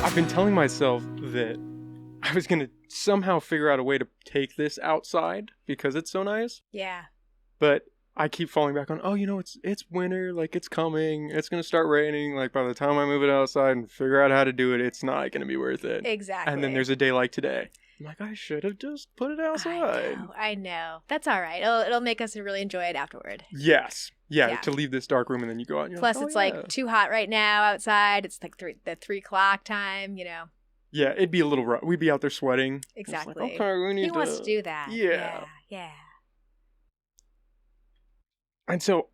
I've been telling myself that I was going to somehow figure out a way to take this outside because it's so nice. Yeah. But I keep falling back on, it's winter, like it's coming, it's going to start raining. Like by the time I move it outside and figure out how to do it, it's not going to be worth it. Exactly. And then there's a day like today. I'm like, I should have just put it outside. I know. That's all right. It'll make us really enjoy it afterward. Yes. Yeah, to leave this dark room and then you go out and you're Plus, like, it's like too hot right now outside. It's like the 3 o'clock time, Yeah, it'd be a little rough. We'd be out there sweating. Exactly. Like, okay, we need He wants to do that. Yeah. Yeah. And so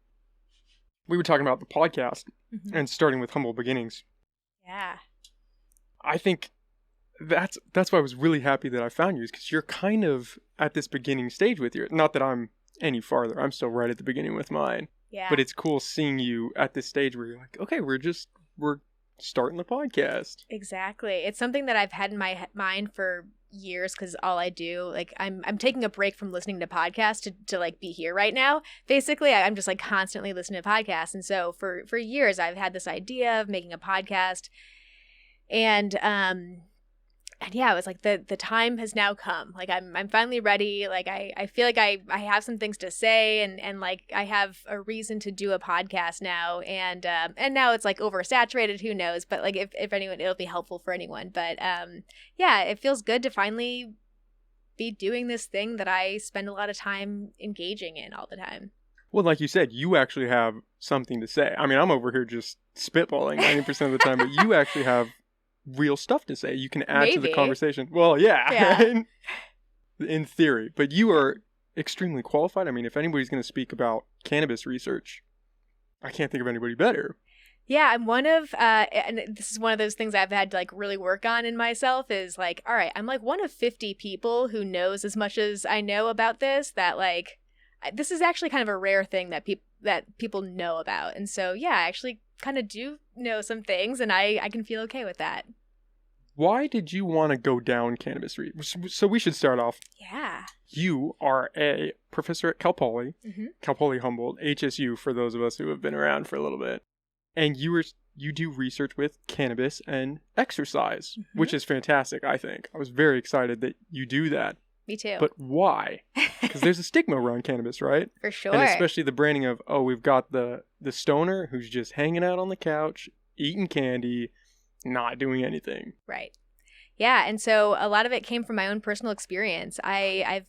we were talking about the podcast and starting with humble beginnings. Yeah. I think that's why I was really happy that I found you, is because you're kind of at this beginning stage with your, not that I'm any farther. I'm still right at the beginning with mine. Yeah. But it's cool seeing you at this stage where you're like, okay, we're starting the podcast. Exactly. It's something that I've had in my mind for years because all I do, like, I'm taking a break from listening to podcasts to like be here right now. Basically, I'm just like constantly listening to podcasts. And so for years, I've had this idea of making a podcast. And yeah, it was like the time has now come. Like I'm finally ready. Like I feel like I have some things to say and like I have a reason to do a podcast now. And now it's like oversaturated, who knows? But like if anyone, it'll be helpful for anyone. But yeah, it feels good to finally be doing this thing that I spend a lot of time engaging in all the time. Well, like you said, you actually have something to say. I mean, I'm over here just spitballing 90% of the time, but you actually have real stuff to say. You can add to the conversation. Well, yeah. In theory. But you are extremely qualified. I mean, if anybody's going to speak about cannabis research, I can't think of anybody better. Yeah, I'm one of, and this is one of those things I've had to like really work on in myself is like, all right, I'm like one of 50 people who knows as much as I know about this, that like, this is actually kind of a rare thing that people know about. And so, yeah, I actually kind of do know some things and I can feel okay with that. Why did you want to go down cannabis research? So we should start off. Yeah. You are a professor at Cal Poly, Cal Poly Humboldt, HSU for those of us who have been around for a little bit. And you do research with cannabis and exercise, which is fantastic, I think. I was very excited that you do that. Me too. But why? Because there's a stigma around cannabis, right? For sure. And especially the branding of, we've got the stoner who's just hanging out on the couch, eating candy, not doing anything. Right. Yeah. And so a lot of it came from my own personal experience. I've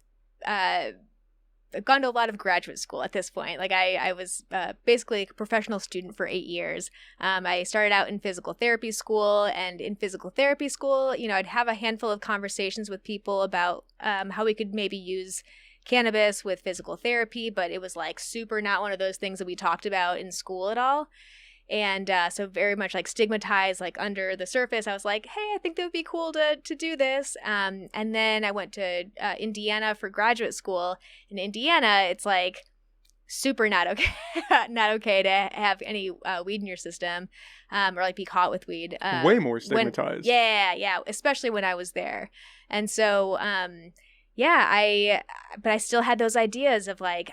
gone to a lot of graduate school at this point. Like I was basically a professional student for 8 years. I started out in physical therapy school, and in physical therapy school, I'd have a handful of conversations with people about how we could maybe use cannabis with physical therapy, but it was like super not one of those things that we talked about in school at all. And so very much like stigmatized, like under the surface. I was like, hey, I think that would be cool to do this. And then I went to Indiana for graduate school. In Indiana, it's like super not okay, not okay to have any weed in your system, or like be caught with weed. Way more stigmatized. Yeah, especially when I was there. And so, but I still had those ideas of like,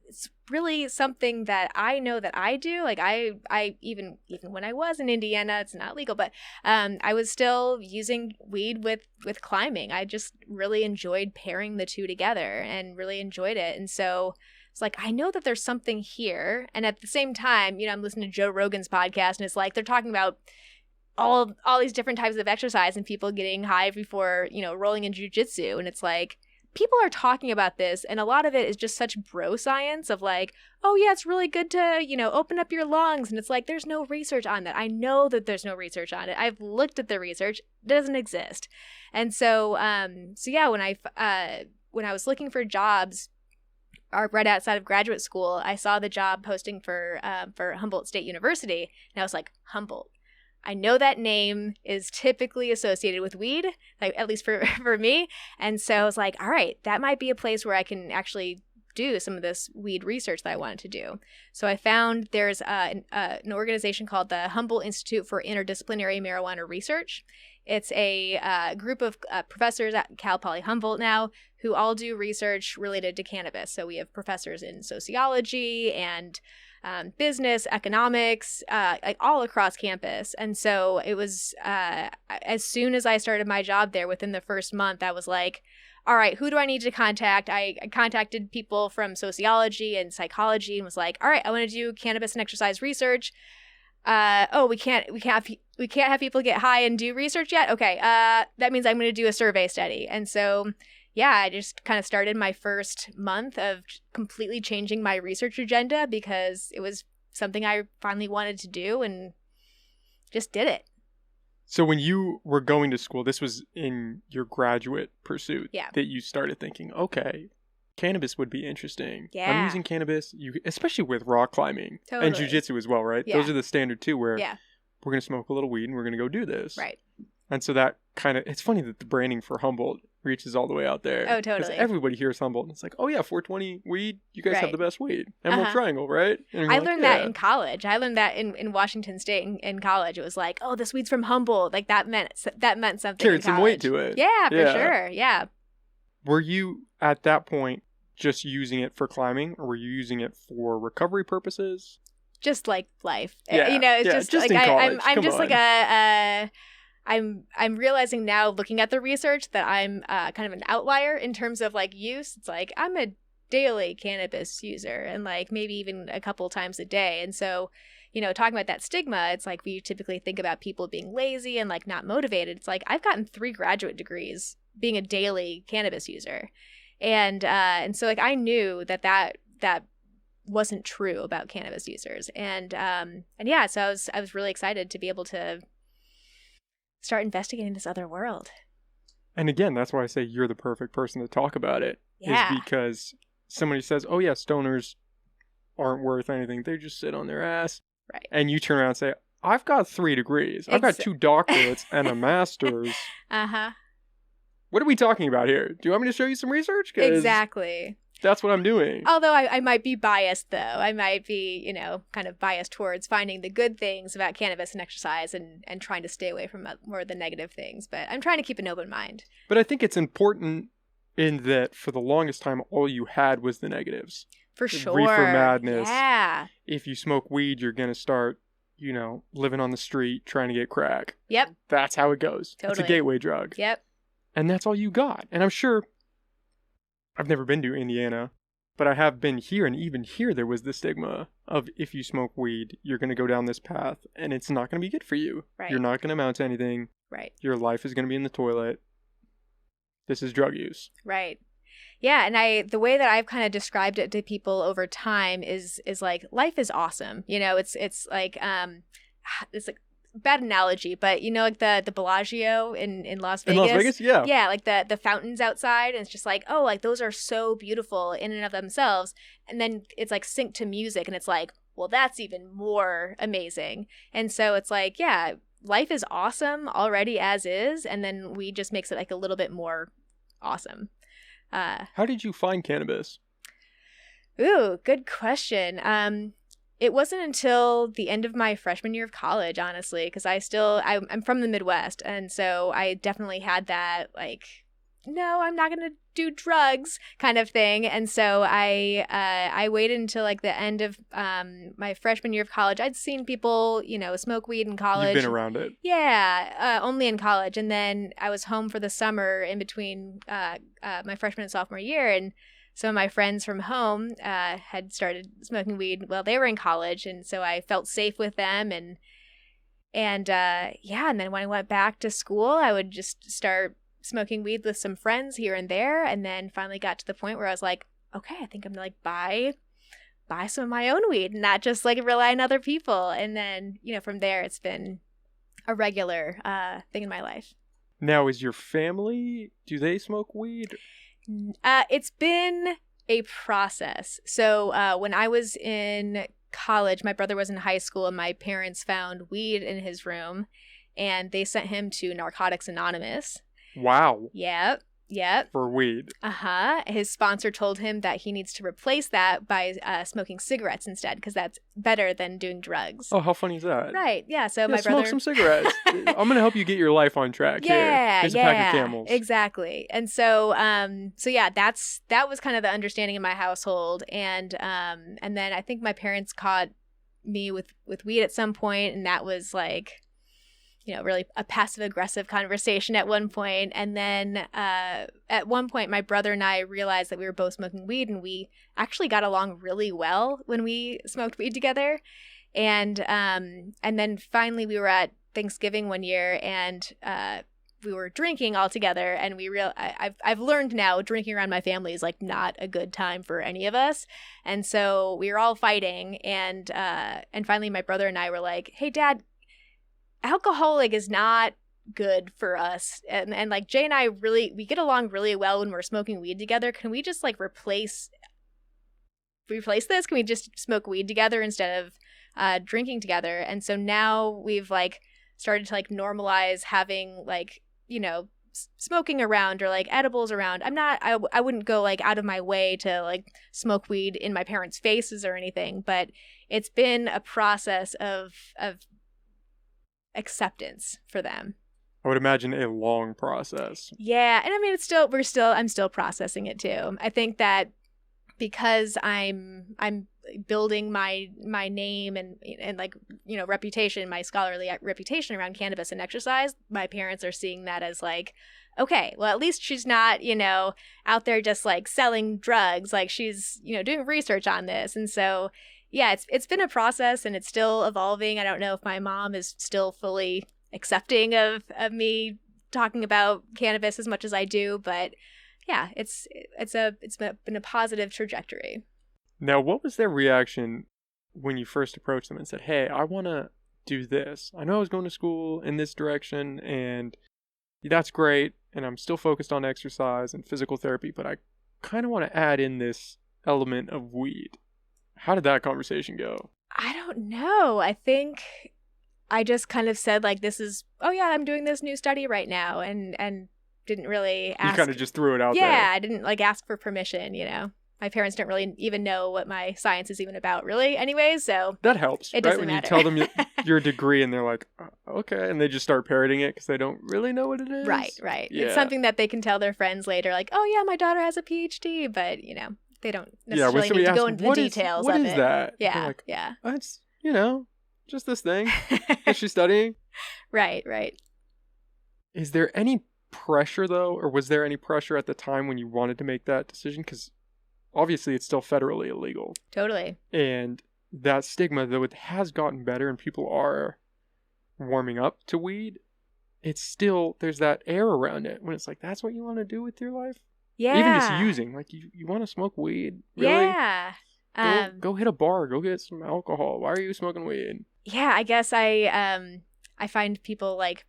it's really something that I know that I do. Like I even when I was in Indiana, it's not legal, but I was still using weed with climbing. I just really enjoyed pairing the two together and really enjoyed it. And so it's like, I know that there's something here. And at the same time, I'm listening to Joe Rogan's podcast, and it's like they're talking about all these different types of exercise and people getting high before, rolling in jiu-jitsu. And it's like, people are talking about this, and a lot of it is just such bro science of like, oh yeah, it's really good to, when up your lungs. And it's like, there's no research on that. I know that there's no research on it. I've looked at the research. It doesn't exist. And so, yeah, when I was looking for jobs right outside of graduate school, I saw the job posting for Humboldt State University, and I was like, Humboldt. I know that name is typically associated with weed, like at least for me. And so I was like, all right, that might be a place where I can actually do some of this weed research that I wanted to do. So I found there's an organization called the Humboldt Institute for Interdisciplinary Marijuana Research. It's a group of professors at Cal Poly Humboldt now who all do research related to cannabis. So we have professors in sociology and business, economics, like all across campus. And so it was, as soon as I started my job there, within the first month, I was like, all right, who do I need to contact? I contacted people from sociology and psychology and was like, all right, I want to do cannabis and exercise research. We can't have people get high and do research yet. Okay. That means I'm going to do a survey study. And so, yeah, I just kind of started my first month of completely changing my research agenda because it was something I finally wanted to do and just did it. So when you were going to school, this was in your graduate pursuit that you started thinking, okay, cannabis would be interesting. Yeah. I'm using cannabis, especially with rock climbing and jiu-jitsu as well, right? Yeah. Those are the standard two where we're going to smoke a little weed and we're going to go do this. Right. And so that kind of, it's funny that the branding for Humboldt reaches all the way out there. Oh, totally. Because everybody hears Humboldt and it's like, oh yeah, 420 weed, you guys have the best weed. Emerald Triangle, right? I learned that in college. I learned that in Washington State in college. It was like, oh, this weed's from Humboldt. Like that meant something. Carried some weight to it. Yeah, for sure. Yeah. Were you at that point just using it for climbing, or were you using it for recovery purposes? Just like life. Yeah. You know, it's just like in college. I'm just like I'm realizing now, looking at the research, that I'm kind of an outlier in terms of like use. It's like I'm a daily cannabis user and like maybe even a couple times a day. And so, you know, talking about that stigma, it's like we typically think about people being lazy and like not motivated. It's like I've gotten 3 graduate degrees being a daily cannabis user. And so like I knew that wasn't true about cannabis users. And yeah, so I was really excited to be able to start investigating this other world. And again, that's why I say you're the perfect person to talk about it. Yeah. Is because somebody says, oh yeah, stoners aren't worth anything. They just sit on their ass. Right. And you turn around and say, I've got 3 degrees. I've got 2 doctorates and a master's. What are we talking about here? Do you want me to show you some research? Exactly. That's what I'm doing. Although I might be biased, though. I might be, you know, kind of biased towards finding the good things about cannabis and exercise and trying to stay away from more of the negative things. But I'm trying to keep an open mind. But I think it's important in that for the longest time, all you had was the negatives. For sure. Reefer madness. Yeah. If you smoke weed, you're going to start, you know, living on the street trying to get crack. Yep. That's how it goes. Totally. It's a gateway drug. Yep. And that's all you got. And I'm sure, I've never been to Indiana, but I have been here, and even here there was the stigma of if you smoke weed, you're going to go down this path, and it's not going to be good for you. Right. You're not going to amount to anything. Right. Your life is going to be in the toilet. This is drug use. Right. Yeah, and the way that I've kind of described it to people over time is like life is awesome. You know, it's like it's like bad analogy, but you know, like the Bellagio in Las Vegas. In Las Vegas, yeah. Yeah, like the fountains outside, and it's just like, oh, like those are so beautiful in and of themselves. And then it's like synced to music, and it's like, well, that's even more amazing. And so it's like, yeah, life is awesome already as is, and then we just makes it like a little bit more awesome. How did you find cannabis? Ooh, good question. It wasn't until the end of my freshman year of college, honestly, because I'm from the Midwest. And so I definitely had that, like, no, I'm not going to do drugs kind of thing. And so I waited until like the end of my freshman year of college. I'd seen people, you know, smoke weed in college. You've been around it. Yeah, only in college. And then I was home for the summer in between my freshman and sophomore year. And some of my friends from home had started smoking weed while they were in college, and so I felt safe with them. And then when I went back to school, I would just start smoking weed with some friends here and there, and then finally got to the point where I was like, okay, I think I'm gonna like buy some of my own weed and not just like rely on other people. And then, you know, from there it's been a regular thing in my life. Now, is your family, do they smoke weed? It's been a process. So when I was in college, my brother was in high school, and my parents found weed in his room, and they sent him to Narcotics Anonymous. Wow. Yep. Yep. For weed. His sponsor told him that he needs to replace that by smoking cigarettes instead, because that's better than doing drugs. Oh, how funny is that? Right. Yeah. So my smoke brother some cigarettes. I'm gonna help you get your life on track. Here's a pack of Camels. Exactly. And so that was kind of the understanding in my household, and then I think my parents caught me with weed at some point, and that was like, really a passive-aggressive conversation at one point. And then at one point, my brother and I realized that we were both smoking weed, and we actually got along really well when we smoked weed together. And then finally, we were at Thanksgiving one year, and we were drinking all together. And I've learned now, drinking around my family is like not a good time for any of us. And so we were all fighting, and finally, my brother and I were like, "Hey, Dad, alcohol is not good for us, and like Jay and I we get along really well when we're smoking weed together. Can we just like replace this? Can we just smoke weed together instead of drinking together?" And so now we've like started to like normalize having like smoking around or like edibles around. I wouldn't go like out of my way to like smoke weed in my parents' faces or anything, but it's been a process of acceptance for them. I would imagine a long process. Yeah, and I mean I'm still processing it too. I think that because I'm building my name and like reputation, my scholarly reputation around cannabis and exercise, my parents are seeing that as like, okay, well at least she's not out there just like selling drugs, like she's doing research on this. And so yeah, it's been a process, and it's still evolving. I don't know if my mom is still fully accepting of me talking about cannabis as much as I do, but yeah, it's been a positive trajectory. Now, what was their reaction when you first approached them and said, "Hey, I want to do this. I know I was going to school in this direction, and that's great, and I'm still focused on exercise and physical therapy, but I kind of want to add in this element of weed." How did that conversation go? I don't know. I think I just kind of said like, I'm doing this new study right now, and didn't really ask. You kind of just threw it out there. Yeah, I didn't like ask for permission, My parents don't really even know what my science is even about, really, anyways, so that helps, it right? Doesn't when matter. You tell them your degree and they're like, okay, and they just start parroting it because they don't really know what it is. Right. Yeah. It's something that they can tell their friends later, like, oh yeah, my daughter has a PhD, but they don't necessarily need to go into the details of it. What is that? Yeah, like, yeah. It's, just this thing that she's studying. Right. Is there any pressure, though, or was there any pressure at the time when you wanted to make that decision? Because obviously it's still federally illegal. Totally. And that stigma, though it has gotten better and people are warming up to weed, it's still, there's that air around it when it's like, that's what you want to do with your life? Yeah. Even just using, like you want to smoke weed? Really? Yeah. Go hit a bar. Go get some alcohol. Why are you smoking weed? Yeah, I guess I find people like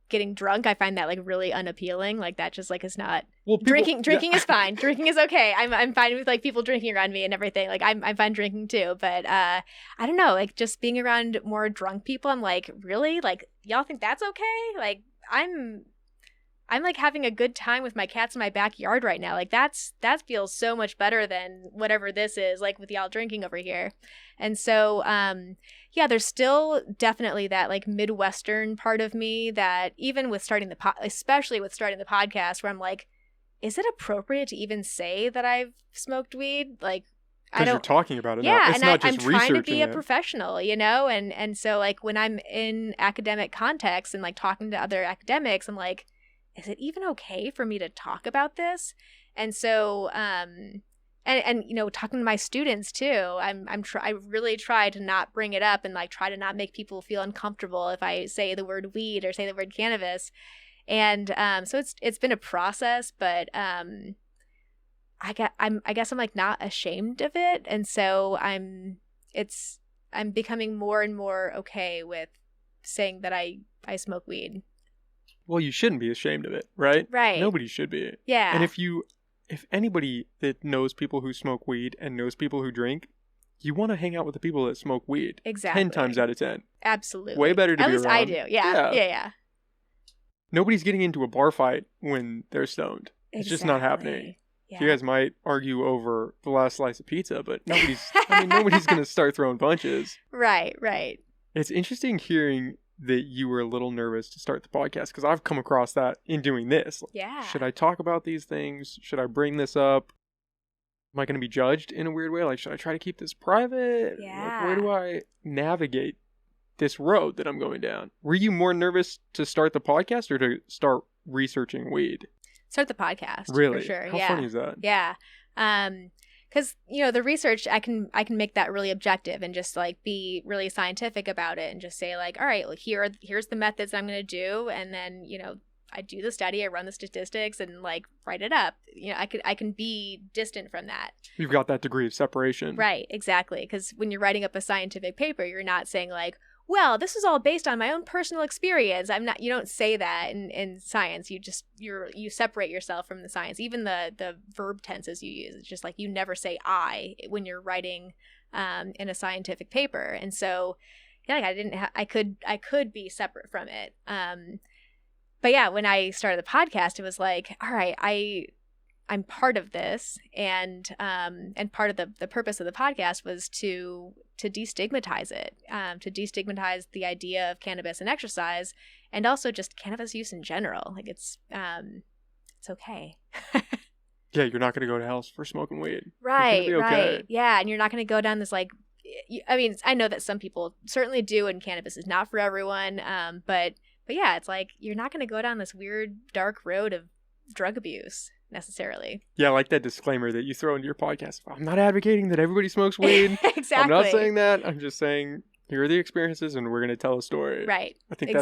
getting drunk. I find that like really unappealing. Like that just like is not. Well, drinking is fine. Drinking is okay. I'm fine with like people drinking around me and everything. Like I'm fine drinking too. But I don't know. Like just being around more drunk people, I'm like, really? Like y'all think that's okay? Like I'm like having a good time with my cats in my backyard right now. Like that feels so much better than whatever this is like with y'all drinking over here. And so, yeah, there's still definitely that like Midwestern part of me that even with especially with starting the podcast, where I'm like, is it appropriate to even say that I've smoked weed? Like, because you're talking about it. Yeah, now. It's and not just I'm trying to be a it. professional, and so like when I'm in academic context and like talking to other academics, I'm like, is it even okay for me to talk about this? And so, and talking to my students too, I really try to not bring it up and like try to not make people feel uncomfortable if I say the word weed or say the word cannabis. And so it's been a process, but I guess I'm like not ashamed of it, and so I'm becoming more and more okay with saying that I smoke weed. Well, you shouldn't be ashamed of it, right? Right. Nobody should be. Yeah. And if anybody that knows people who smoke weed and knows people who drink, you want to hang out with the people that smoke weed. Exactly. 10 times out of 10. Absolutely. Way better to At be least around. I do. Yeah. nobody's getting into a bar fight when they're stoned. It's just not happening. Yeah. You guys might argue over the last slice of pizza, but nobody's going to start throwing punches. Right. It's interesting hearing that you were a little nervous to start the podcast, because I've come across that in doing this. Yeah. Should I talk about these things? Should I bring this up? Am I going to be judged in a weird way? Like, should I try to keep this private? Yeah. Like, where do I navigate this road that I'm going down? Were you more nervous to start the podcast or to start researching weed? Start the podcast. Really? For sure. How funny is that? Yeah. Because, the research, I can make that really objective and just, like, be really scientific about it and just say, like, all right, well, here's the methods I'm going to do. And then, I do the study, I run the statistics and, like, write it up. I can be distant from that. You've got that degree of separation. Right, exactly. Because when you're writing up a scientific paper, you're not saying, like, well, this is all based on my own personal experience. You don't say that in science. You separate yourself from the science. Even the verb tenses you use, it's just like you never say I when you're writing in a scientific paper. And so, I could be separate from it. But yeah, when I started the podcast, it was like, all right, I'm part of this, and part of the purpose of the podcast was to destigmatize it, to destigmatize the idea of cannabis and exercise, and also just cannabis use in general. Like it's okay. Yeah, you're not going to go to hell for smoking weed. Right, be okay. Right. Yeah, and you're not going to go down this like. I mean, I know that some people certainly do, and cannabis is not for everyone. But yeah, it's like you're not going to go down this weird dark road of drug abuse necessarily. Yeah, I like that disclaimer that you throw into your podcast. I'm not advocating that everybody smokes weed. Exactly. I'm not saying that. I'm just saying here are the experiences and we're going to tell a story. Right. I think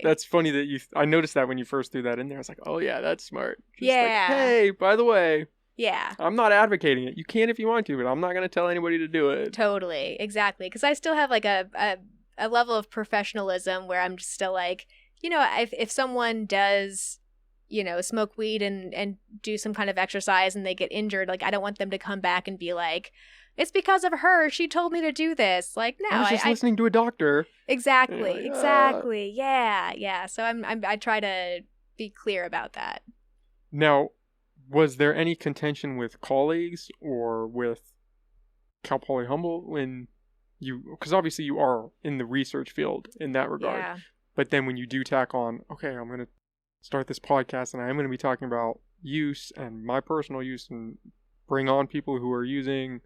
that's funny that I noticed that when you first threw that in there. I was like, oh yeah, that's smart. Just yeah. Like, hey, by the way. Yeah. I'm not advocating it. You can if you want to, but I'm not going to tell anybody to do it. Totally. Exactly. Because I still have like a level of professionalism where I'm just still like, if someone does, smoke weed and do some kind of exercise and they get injured, like I don't want them to come back and be like, it's because of her. She told me to do this. Like, no, I was just listening to a doctor. Exactly. Like, exactly. Yeah. So I try to be clear about that. Now, was there any contention with colleagues or with Cal Poly Humboldt when because obviously you are in the research field in that regard. Yeah. But then when you do tack on, okay, I'm going to start this podcast and I'm going to be talking about use and my personal use and bring on people who are using,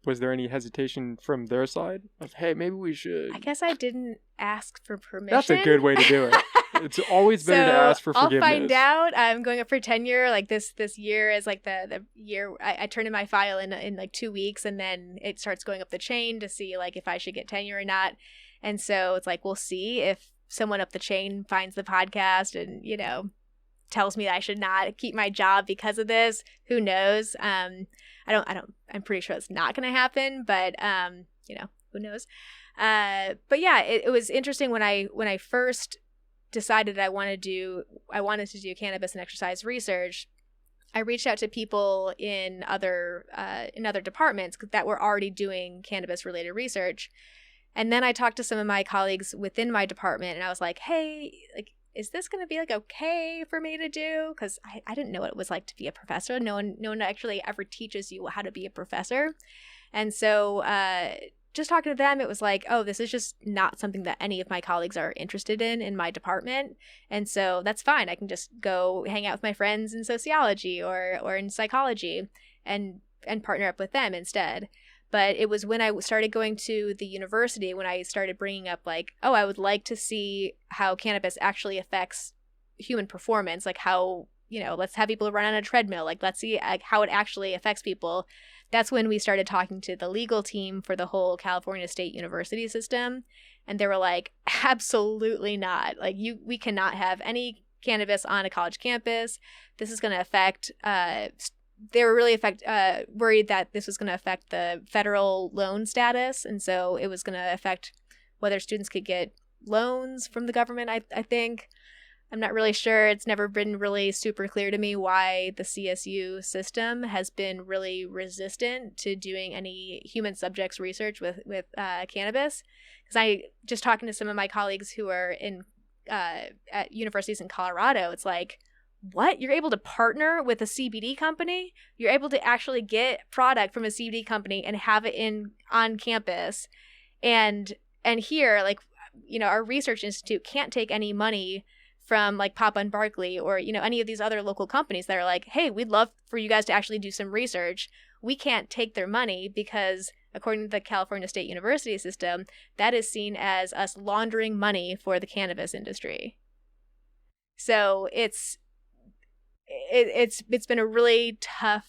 was there any hesitation from their side of, hey, maybe we should? I guess I didn't ask for permission. That's a good way to do it. It's always better to ask for forgiveness. I'll find out. I'm going up for tenure. Like this year is like the year I turn in my file in like 2 weeks, and then it starts going up the chain to see like if I should get tenure or not. And so it's like, we'll see if someone up the chain finds the podcast and, tells me that I should not keep my job because of this. Who knows? I'm pretty sure it's not going to happen, but, who knows? But yeah, it was interesting when I first decided I wanted to do cannabis and exercise research. I reached out to people in other departments that were already doing cannabis related research. And then I talked to some of my colleagues within my department and I was like, hey, like, is this going to be like okay for me to do? Because I didn't know what it was like to be a professor. No one actually ever teaches you how to be a professor. And so just talking to them, it was like, oh, this is just not something that any of my colleagues are interested in my department. And so that's fine. I can just go hang out with my friends in sociology or in psychology and partner up with them instead. But it was when I started going to the university, when I started bringing up like, oh, I would like to see how cannabis actually affects human performance. Like how, let's have people run on a treadmill. Like, let's see how it actually affects people. That's when we started talking to the legal team for the whole California State University system. And they were like, absolutely not. Like, we cannot have any cannabis on a college campus. This is going to affect they were really worried that this was going to affect the federal loan status. And so it was going to affect whether students could get loans from the government, I think. I'm not really sure. It's never been really super clear to me why the CSU system has been really resistant to doing any human subjects research with cannabis. Because I just talking to some of my colleagues who are in at universities in Colorado, it's like, what? You're able to partner with a CBD company? You're able to actually get product from a CBD company and have it on campus. And here, like, you know, our research institute can't take any money from like Papa and Barkley or, you know, any of these other local companies that are like, hey, we'd love for you guys to actually do some research. We can't take their money because according to the California State University system, that is seen as us laundering money for the cannabis industry. So it's been a really tough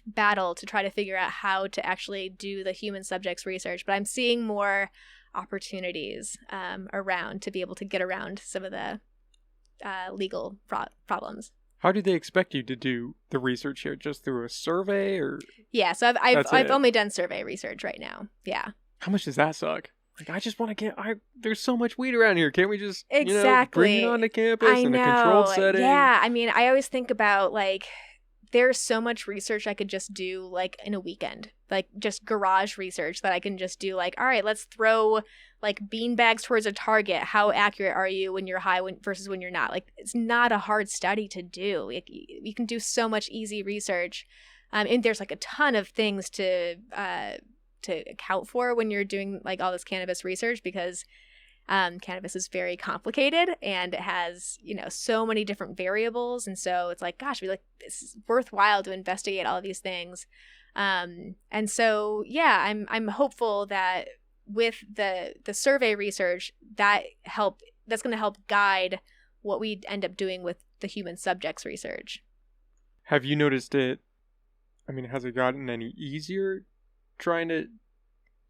battle to try to figure out how to actually do the human subjects research. But I'm seeing more opportunities around to be able to get around some of the legal problems. How do they expect you to do the research here? Just through a survey, or? Yeah, so I've only done survey research right now. Yeah. How much does that suck? Like, I just want to there's so much weed around here. Can't we just bring it onto campus in a controlled setting? Yeah, I mean, I always think about like, there's so much research I could just do like in a weekend, like just garage research that I can just do like, all right, let's throw like bean bags towards a target. How accurate are you when you're high versus when you're not? Like, it's not a hard study to do. Like, you can do so much easy research. And there's like a ton of things to account for when you're doing like all this cannabis research, because cannabis is very complicated and it has, you know, so many different variables. And so it's like, gosh, it's worthwhile to investigate all of these things. And so, yeah, I'm hopeful that with the survey research that's going to help guide what we end up doing with the human subjects research. Have you noticed it? I mean, has it gotten any easier trying to,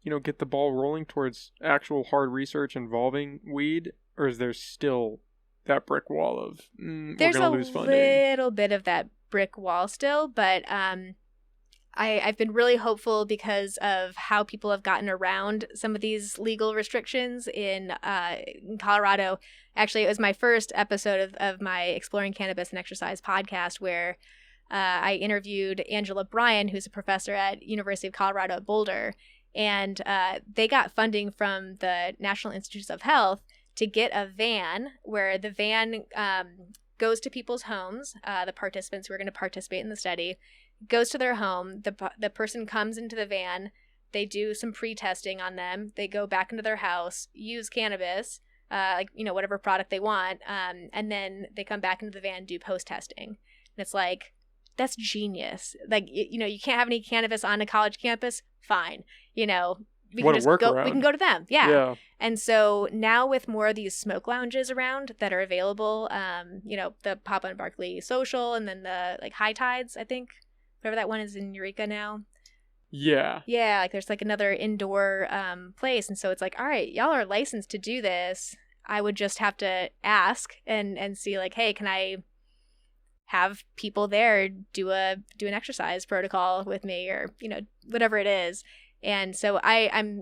you know, get the ball rolling towards actual hard research involving weed? Or is there still that brick wall of, we're going to lose funding? There's a little bit of that brick wall still, but I've been really hopeful because of how people have gotten around some of these legal restrictions in Colorado. Actually, it was my first episode of my Exploring Cannabis and Exercise podcast where I interviewed Angela Bryan, who's a professor at University of Colorado at Boulder. And they got funding from the National Institutes of Health to get a van where the van goes to people's homes, the participants who are going to participate in the study, goes to their home. The person comes into the van. They do some pre-testing on them. They go back into their house, use cannabis, like, you know, whatever product they want. And then they come back into the van, do post-testing. And it's like, that's genius. Like, you know, you can't have any cannabis on a college campus. Fine. You know, we can go to them. Yeah. And so now with more of these smoke lounges around that are available, you know, the Papa and Barkley Social, and then the like High Tides, I think, whatever that one is in Eureka now. Yeah. Yeah. Like there's like another indoor place. And so it's like, all right, y'all are licensed to do this. I would just have to ask and see like, hey, can I have people there do an exercise protocol with me, or, you know, whatever it is. And so I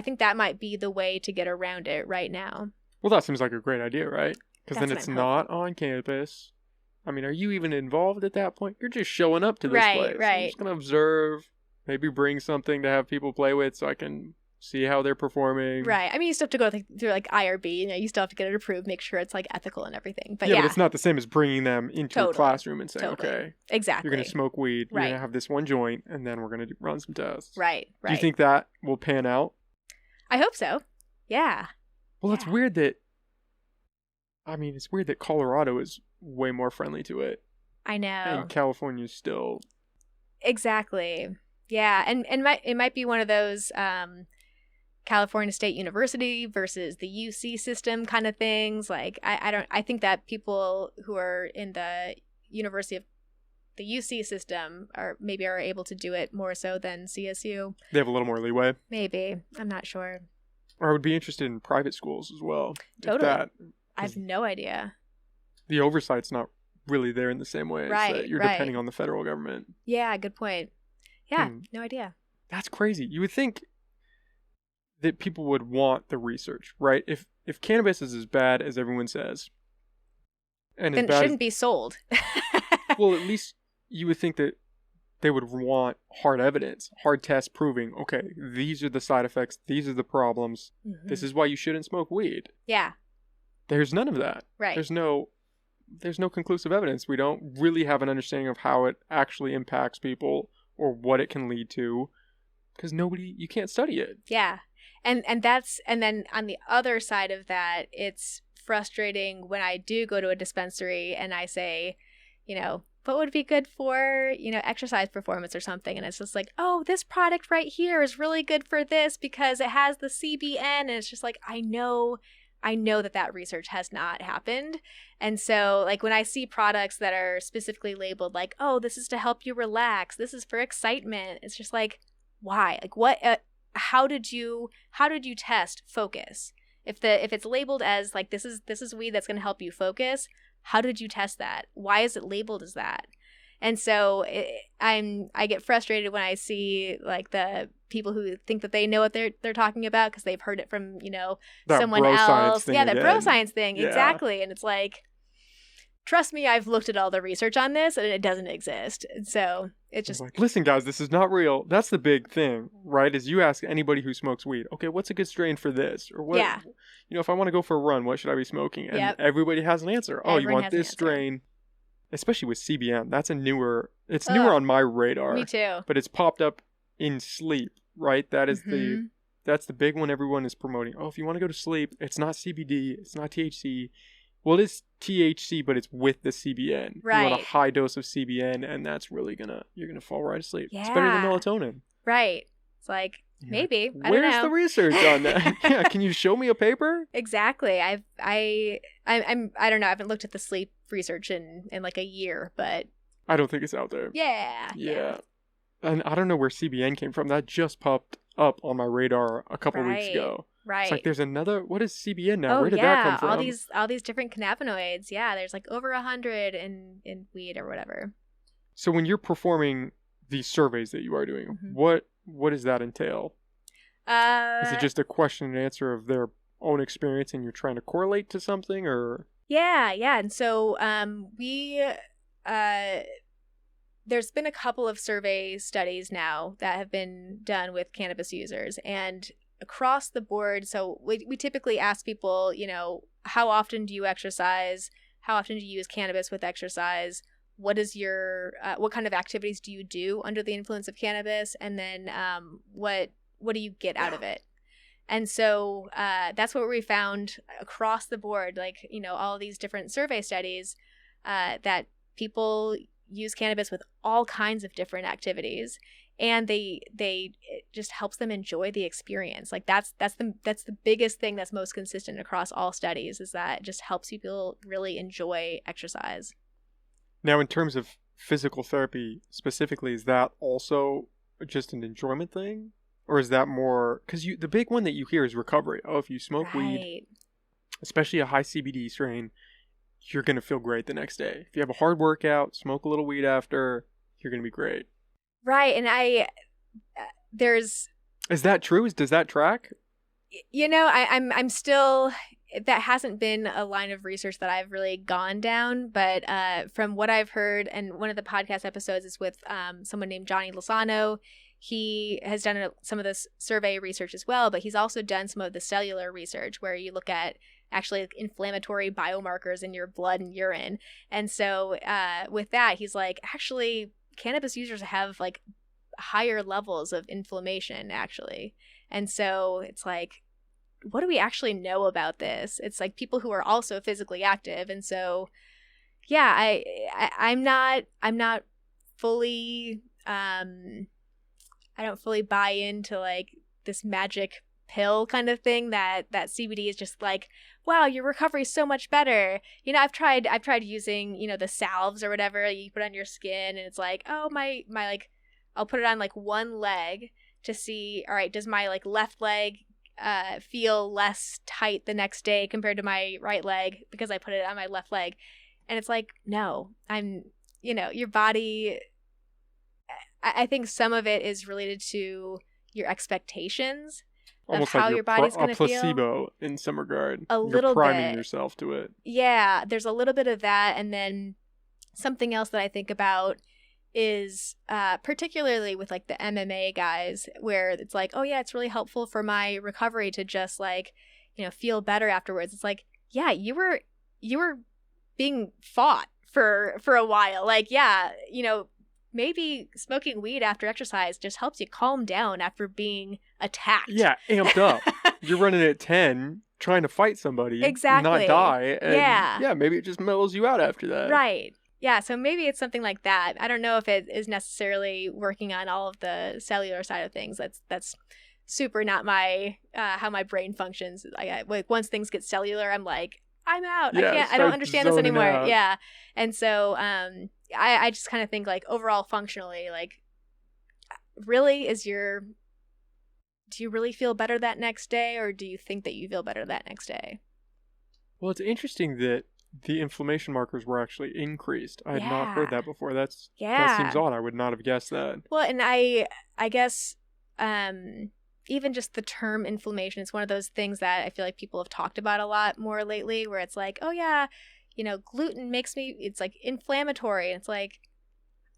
think that might be the way to get around it right now. Well, that seems like a great idea, right? Because then it's not on campus. I mean, are you even involved at that point? You're just showing up to this place. Right. I'm just going to observe, maybe bring something to have people play with so I can see how they're performing. Right. I mean, you still have to go through like IRB, you know, you still have to get it approved, make sure it's like ethical and everything. But but it's not the same as bringing them into a classroom and saying, okay, exactly, you're going to smoke weed, you're going to have this one joint, and then we're going to run some tests. Right. Do you think that will pan out? I hope so. Yeah. Well, it's weird that, it's weird that Colorado is way more friendly to it. I know. And California's still. Exactly. Yeah. And it might be one of those California State University versus the UC system kind of things. Like, I think that people who are in the University of the UC system are able to do it more so than CSU. They have a little more leeway. Maybe. I'm not sure. Or I would be interested in private schools as well. Totally. I have no idea. The oversight's not really there in the same way. Right. You're depending on the federal government. Yeah, good point. Yeah, no idea. That's crazy. You would think that people would want the research, right? If cannabis is as bad as everyone says, and then it shouldn't be sold. Well, at least you would think that they would want hard evidence, hard tests proving, okay, these are the side effects, these are the problems, this is why you shouldn't smoke weed. Yeah. There's none of that. Right. There's no conclusive evidence. We don't really have an understanding of how it actually impacts people or what it can lead to, because you can't study it. Yeah. And then on the other side of that, it's frustrating when I do go to a dispensary and I say, what would be good for, exercise performance or something. And it's just like, oh, this product right here is really good for this because it has the CBN. And it's just like, I know that research has not happened. And so like when I see products that are specifically labeled like, oh, this is to help you relax, this is for excitement, it's just like, why? Like what, how did you test focus? If it's labeled as like, this is weed that's going to help you focus, how did you test that? Why is it labeled as that? And so I get frustrated when I see like the people who think that they know what they're talking about because they've heard it from, someone else. Yeah, that bro science thing. Yeah. Exactly. And it's like, trust me, I've looked at all the research on this and it doesn't exist. And so it's just like, listen, guys, this is not real. That's the big thing, right? Is you ask anybody who smokes weed, okay, what's a good strain for this? Or what, if I want to go for a run, what should I be smoking? And everybody has an answer. Oh, you want this strain. Especially with CBN, that's newer on my radar. Me too. But it's popped up in sleep, right? That is that's the big one everyone is promoting. Oh, if you want to go to sleep, it's not CBD, it's not THC. Well, it is THC, but it's with the CBN. Right. You want a high dose of CBN, and that's really you're gonna fall right asleep. Yeah. It's better than melatonin. Right. It's like, maybe. I don't know. Where's the research on that? Yeah, can you show me a paper? Exactly. I don't know. I haven't looked at the sleep research in like a year, but I don't think it's out there. Yeah. And I don't know where CBN came from. That just popped up on my radar a couple weeks ago. Right. It's like there's another. What is CBN now? Oh, where did that come from? all these different cannabinoids. Yeah, there's like over 100 in weed or whatever. So when you're performing these surveys that you are doing, what does that entail? Is it just a question and answer of their own experience and you're trying to correlate to something, or? Yeah. And so there's been a couple of survey studies now that have been done with cannabis users, and across the board, so we typically ask people, how often do you exercise? How often do you use cannabis with exercise? What is your what kind of activities do you do under the influence of cannabis? And then what do you get out of it? And so that's what we found across the board, like, all these different survey studies, that people use cannabis with all kinds of different activities, and it just helps them enjoy the experience. Like that's the biggest thing that's most consistent across all studies, is that it just helps people really enjoy exercise. Now, in terms of physical therapy specifically, is that also just an enjoyment thing? Or is that more, because the big one that you hear is recovery. Oh, if you smoke weed, especially a high CBD strain, you're going to feel great the next day. If you have a hard workout, smoke a little weed after, you're going to be great. Right. And is that true? Does that track? I'm still, that hasn't been a line of research that I've really gone down, but from what I've heard, and one of the podcast episodes is with someone named Johnny Lozano. He has done some of this survey research as well, but he's also done some of the cellular research where you look at actually inflammatory biomarkers in your blood and urine. And so with that, he's like, actually, cannabis users have like higher levels of inflammation, actually. And so it's like, what do we actually know about this? It's like people who are also physically active. And so, yeah, I'm not fully, I don't fully buy into like this magic pill kind of thing that CBD is just like, wow, your recovery is so much better. I've tried using, the salves or whatever you put on your skin, and it's like, oh, my like, I'll put it on like one leg to see, all right, does my like left leg feel less tight the next day compared to my right leg because I put it on my left leg? And it's like, no, your body, I think some of it is related to your expectations almost of how like your body's going to feel. A placebo in some regard. A little bit. You're priming yourself to it. Yeah, there's a little bit of that. And then something else that I think about is particularly with like the MMA guys, where it's like, oh yeah, it's really helpful for my recovery to just like, feel better afterwards. It's like, yeah, you were being fought for a while. Like, yeah, you know, maybe smoking weed after exercise just helps you calm down after being attacked. Yeah, amped up. You're running at 10, trying to fight somebody, exactly, not die, and yeah, maybe it just mellows you out after that. Right. Yeah, so maybe it's something like that. I don't know if it is necessarily working on all of the cellular side of things. That's super not my how my brain functions. Like once things get cellular, I'm like, I'm out. Yeah, I don't understand this anymore. out. Yeah. And so I just kind of think like overall functionally, like really do you really feel better that next day, or do you think that you feel better that next day? Well, it's interesting that the inflammation markers were actually increased. I had not heard that before. That seems odd. I would not have guessed that. Well, and I guess even just the term inflammation is one of those things that I feel like people have talked about a lot more lately, where it's like, oh yeah, you know, gluten makes me, it's like inflammatory. And it's like,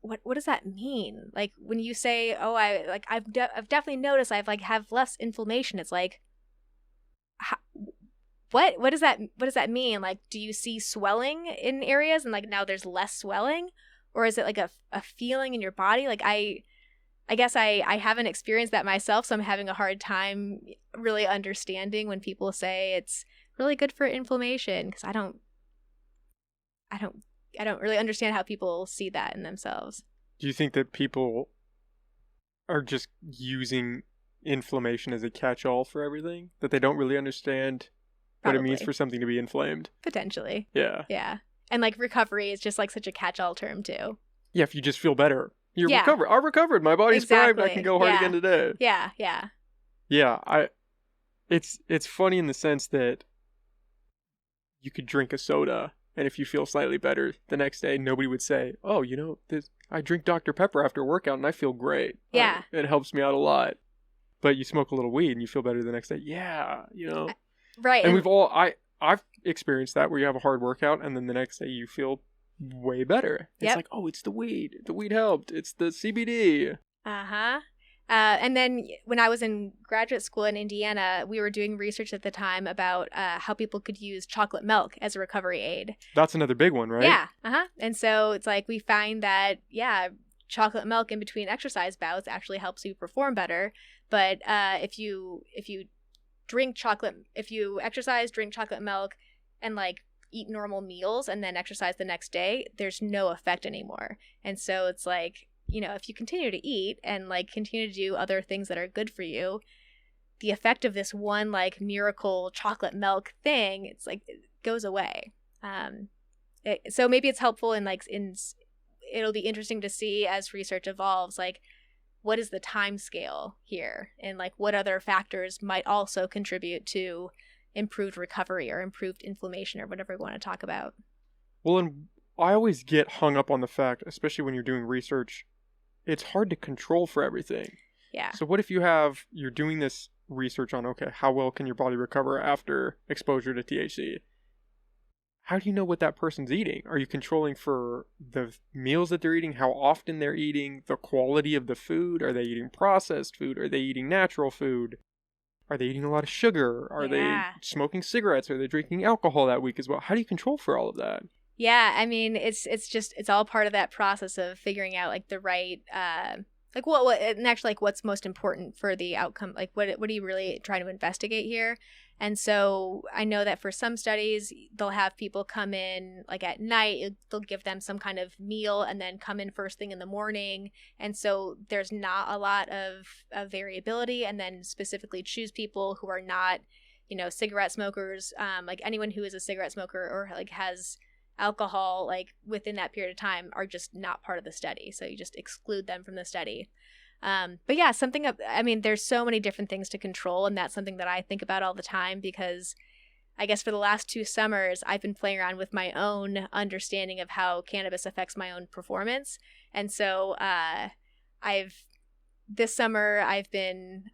what does that mean? Like when you say, oh, I've definitely noticed have less inflammation. It's like, what does that mean? Like, do you see swelling in areas and like now there's less swelling, or is it like a feeling in your body? Like I guess I haven't experienced that myself, so I'm having a hard time really understanding when people say it's really good for inflammation, because I don't really understand how people see that in themselves. Do you think that people are just using inflammation as a catch-all for everything? That they don't really understand Probably. What it means for something to be inflamed? Potentially. Yeah. Yeah. And like recovery is just like such a catch-all term too. Yeah, if you just feel better. You're recovered. I recovered. My body's primed. I can go hard again today. Yeah. Yeah, it's funny in the sense that you could drink a soda, and if you feel slightly better the next day, nobody would say, oh, you know, I drink Dr. Pepper after a workout and I feel great. Yeah. It helps me out a lot. But you smoke a little weed and you feel better the next day. Yeah, you know. Right. And I've experienced that, where you have a hard workout and then the next day you feel way better. It's like, oh, it's the weed. The weed helped. It's the CBD. Uh-huh. And then when I was in graduate school in Indiana, we were doing research at the time about how people could use chocolate milk as a recovery aid. That's another big one, right? Yeah. Uh-huh. And so it's like we find that, chocolate milk in between exercise bouts actually helps you perform better. But if you exercise, drink chocolate milk, and like eat normal meals and then exercise the next day, there's no effect anymore. And so it's like, you know, if you continue to eat and like continue to do other things that are good for you, the effect of this one like miracle chocolate milk thing, it's like it goes away. So maybe it's helpful it'll be interesting to see as research evolves, like what is the time scale here, and like what other factors might also contribute to improved recovery or improved inflammation or whatever we want to talk about. Well, and I always get hung up on the fact, especially when you're doing research, it's hard to control for everything. Yeah. So what if you're doing this research on, okay, how well can your body recover after exposure to THC? How do you know what that person's eating? Are you controlling for the meals that they're eating, how often they're eating, the quality of the food? Are they eating processed food? Are they eating natural food? Are they eating a lot of sugar? Are they smoking cigarettes? Are they drinking alcohol that week as well? How do you control for all of that? Yeah, I mean, it's all part of that process of figuring out like the right like what and actually like what's most important for the outcome. Like what are you really trying to investigate here? And so I know that for some studies, they'll have people come in like at night, they'll give them some kind of meal and then come in first thing in the morning. And so there's not a lot of variability, and then specifically choose people who are not, you know, cigarette smokers, like anyone who is a cigarette smoker or like has alcohol like within that period of time are just not part of the study. So you just exclude them from the study. But yeah, there's so many different things to control, and that's something that I think about all the time, because I guess for the last 2 summers, I've been playing around with my own understanding of how cannabis affects my own performance. And so this summer I've been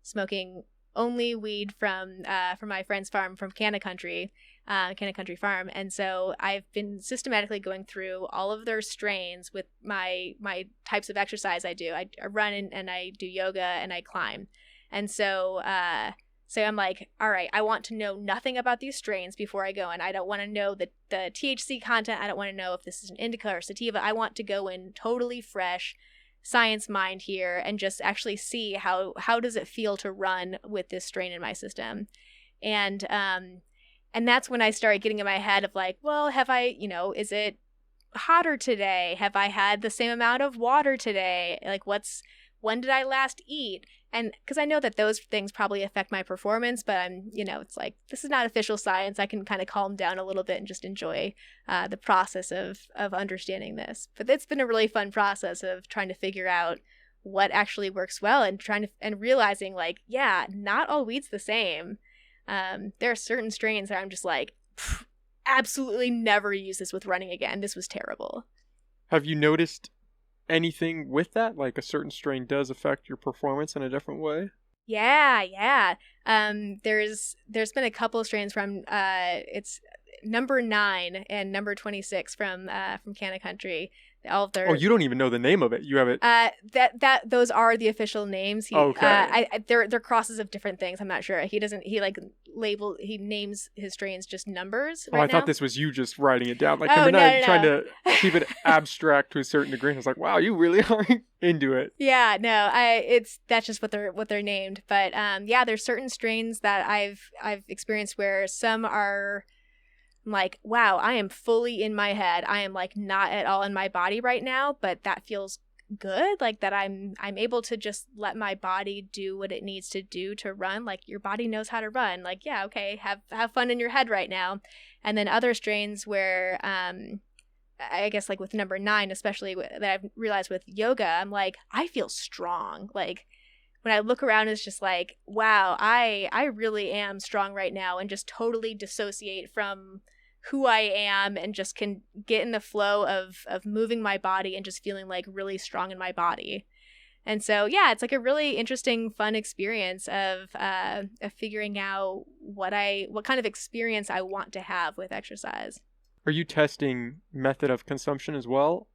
smoking only weed from my friend's farm from Canna Country Farm. And so I've been systematically going through all of their strains with my types of exercise I do. I run and I do yoga and I climb. And so So I'm like, all right, I want to know nothing about these strains before I go in. I don't want to know the THC content. I don't want to know if this is an indica or sativa. I want to go in totally fresh, science mind here, and just actually see how does it feel to run with this strain in my system. And that's when I started getting in my head of like, well, have I, is it hotter today? Have I had the same amount of water today? Like, when did I last eat? And because I know that those things probably affect my performance, but I'm, it's like, this is not official science. I can kind of calm down a little bit and just enjoy the process of understanding this. But it's been a really fun process of trying to figure out what actually works well and realizing like, yeah, not all weed's the same. There are certain strains that I'm just like, absolutely never use this with running again. This was terrible. Have you noticed anything with that? Like a certain strain does affect your performance in a different way? Yeah. There's been a couple of strains from it's number 9 and number 26 from Canna Country. All of their... Oh, you don't even know the name of it. You have it. Those are the official names. Okay. They're crosses of different things. I'm not sure. He names his strains just numbers. I thought this was you just writing it down. Like, trying to keep it abstract to a certain degree. I was like, wow, you really are into it. Yeah, no, that's just what they're named. But there's certain strains that I've experienced where some are. I'm like, wow, I am fully in my head. I am like not at all in my body right now, but that feels good. Like that I'm able to just let my body do what it needs to do to run. Like your body knows how to run. Like, yeah, okay, have fun in your head right now. And then other strains where I guess like with number 9, especially that I've realized with yoga, I'm like, I feel strong. Like when I look around, it's just like, wow, I really am strong right now, and just totally dissociate from who I am and just can get in the flow of moving my body and just feeling like really strong in my body. And so, yeah, it's like a really interesting, fun experience of figuring out what kind of experience I want to have with exercise. Are you testing method of consumption as well?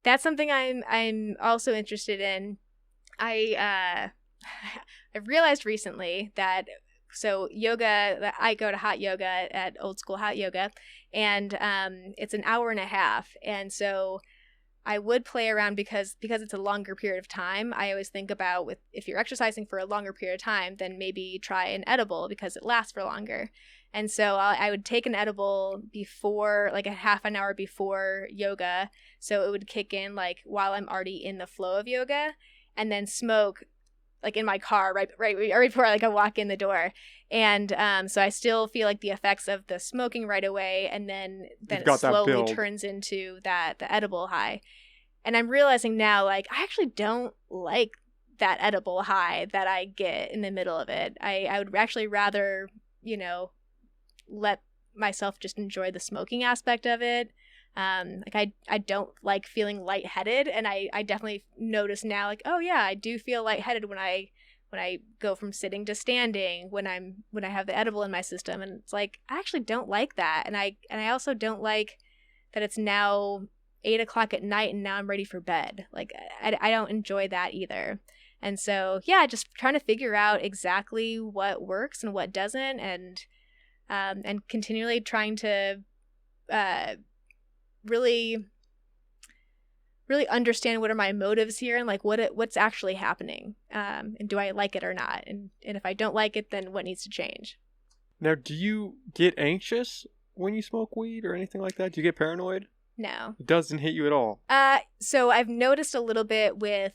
That's something I'm also interested in. I've realized recently that yoga, I go to hot yoga at Old School Hot Yoga, and it's an hour and a half, and so I would play around because it's a longer period of time. I always think about if you're exercising for a longer period of time, then maybe try an edible because it lasts for longer. And so I would take an edible before, like a half an hour before yoga, so it would kick in like while I'm already in the flow of yoga, and then smoke like in my car right before I walk in the door. And so I still feel like the effects of the smoking right away, and then it slowly turns into the edible high. And I'm realizing now, like, I actually don't like that edible high that I get in the middle of it. I would actually rather, let myself just enjoy the smoking aspect of it. I don't like feeling lightheaded, and I definitely notice now, like, oh yeah, I do feel lightheaded when I go from sitting to standing, when I have the edible in my system, and it's like, I actually don't like that. And I also don't like that it's now 8:00 at night and now I'm ready for bed. Like, I don't enjoy that either. And so, yeah, just trying to figure out exactly what works and what doesn't, and continually trying to, really understand what are my motives here, and like what's actually happening, and do I like it or not, and if I don't like it, then what needs to change. Now, do you get anxious when you smoke weed or anything like that? Do you get paranoid? No, it doesn't hit you at all. So I've noticed a little bit with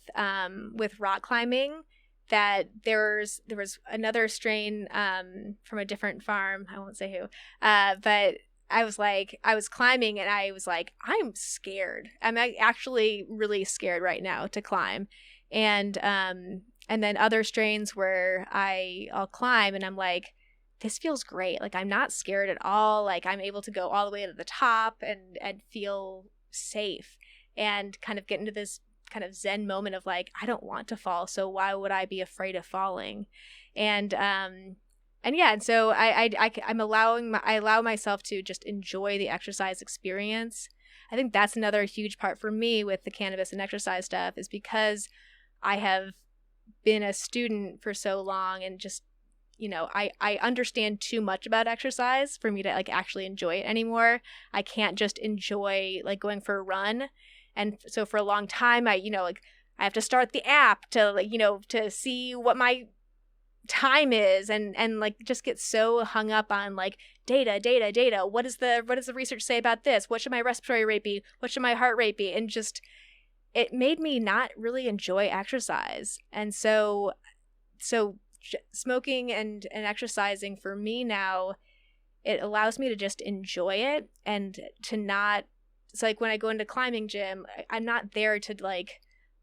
rock climbing that there was another strain from a different farm, I won't say who, but I was climbing and I was like, I'm scared. I'm actually really scared right now to climb. And then other strains where I'll climb and I'm like, this feels great. Like, I'm not scared at all. Like, I'm able to go all the way to the top and feel safe and kind of get into this kind of zen moment of like, I don't want to fall, so why would I be afraid of falling? And so I allow myself to just enjoy the exercise experience. I think that's another huge part for me with the cannabis and exercise stuff, is because I have been a student for so long and just, I understand too much about exercise for me to like actually enjoy it anymore. I can't just enjoy like going for a run. And so for a long time, I have to start the app to like, to see what my time is and like just get so hung up on like data. What does the research say about this? What should my respiratory rate be? What should my heart rate be? And just, it made me not really enjoy exercise. And so smoking and exercising for me now, it allows me to just enjoy it and to not, it's like when I go into climbing gym, I'm not there to like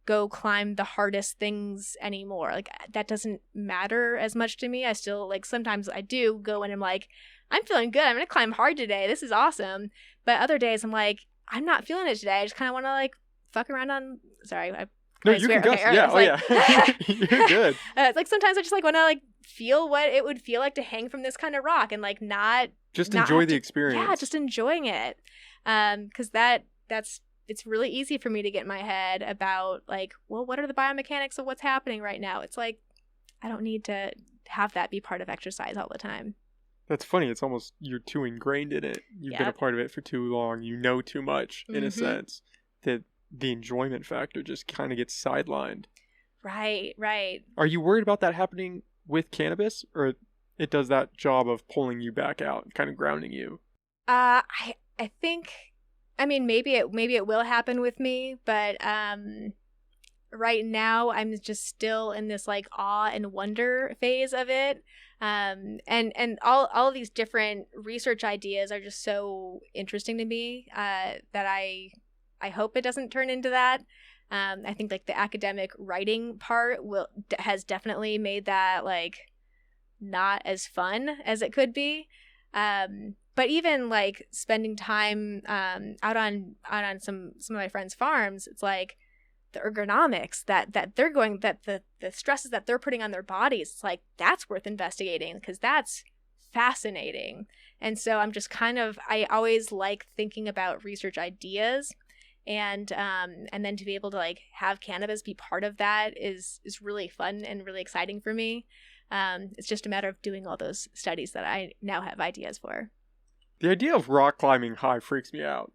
go climb the hardest things anymore. Like that doesn't matter as much to me. I still like, sometimes I do go in and I'm like, I'm feeling good. I'm going to climb hard today. This is awesome. But other days I'm like, I'm not feeling it today. I just kind of want to like fuck around on, sorry. No, you can go. Okay, yeah. Yeah. You're good. It's like sometimes I just like want to like feel what it would feel like to hang from this kind of rock and like not enjoy the experience. Yeah, just enjoying it. Because it's really easy for me to get in my head about like, well, what are the biomechanics of what's happening right now? It's like, I don't need to have that be part of exercise all the time. That's funny. It's almost, you're too ingrained in it. You've been a part of it for too long. You know too much in a sense that the enjoyment factor just kind of gets sidelined. Right. Are you worried about that happening with cannabis, or it does that job of pulling you back out, kind of grounding you? I think, I mean, maybe it will happen with me, but right now I'm just still in this like awe and wonder phase of it. And all of these different research ideas are just so interesting to me that I hope it doesn't turn into that. I think like the academic writing part has definitely made that like not as fun as it could be. But even like spending time out on some of my friends' farms, it's like the ergonomics that they're going, that the stresses that they're putting on their bodies, it's like that's worth investigating because that's fascinating. And so I'm just I always like thinking about research ideas. And then to be able to like have cannabis be part of that is really fun and really exciting for me. It's just a matter of doing all those studies that I now have ideas for. The idea of rock climbing high freaks me out.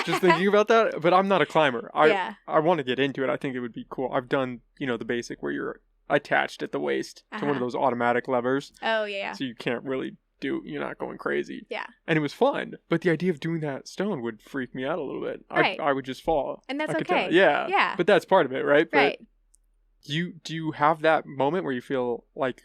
Just thinking about that, but I'm not a climber. I want to get into it. I think it would be cool. I've done, the basic where you're attached at the waist to one of those automatic levers. Oh, yeah. So you can't really you're not going crazy. Yeah. And it was fun. But the idea of doing that stone would freak me out a little bit. Right. I would just fall. And that's okay. Yeah. Yeah. But that's part of it, right? Right. But do you have that moment where you feel like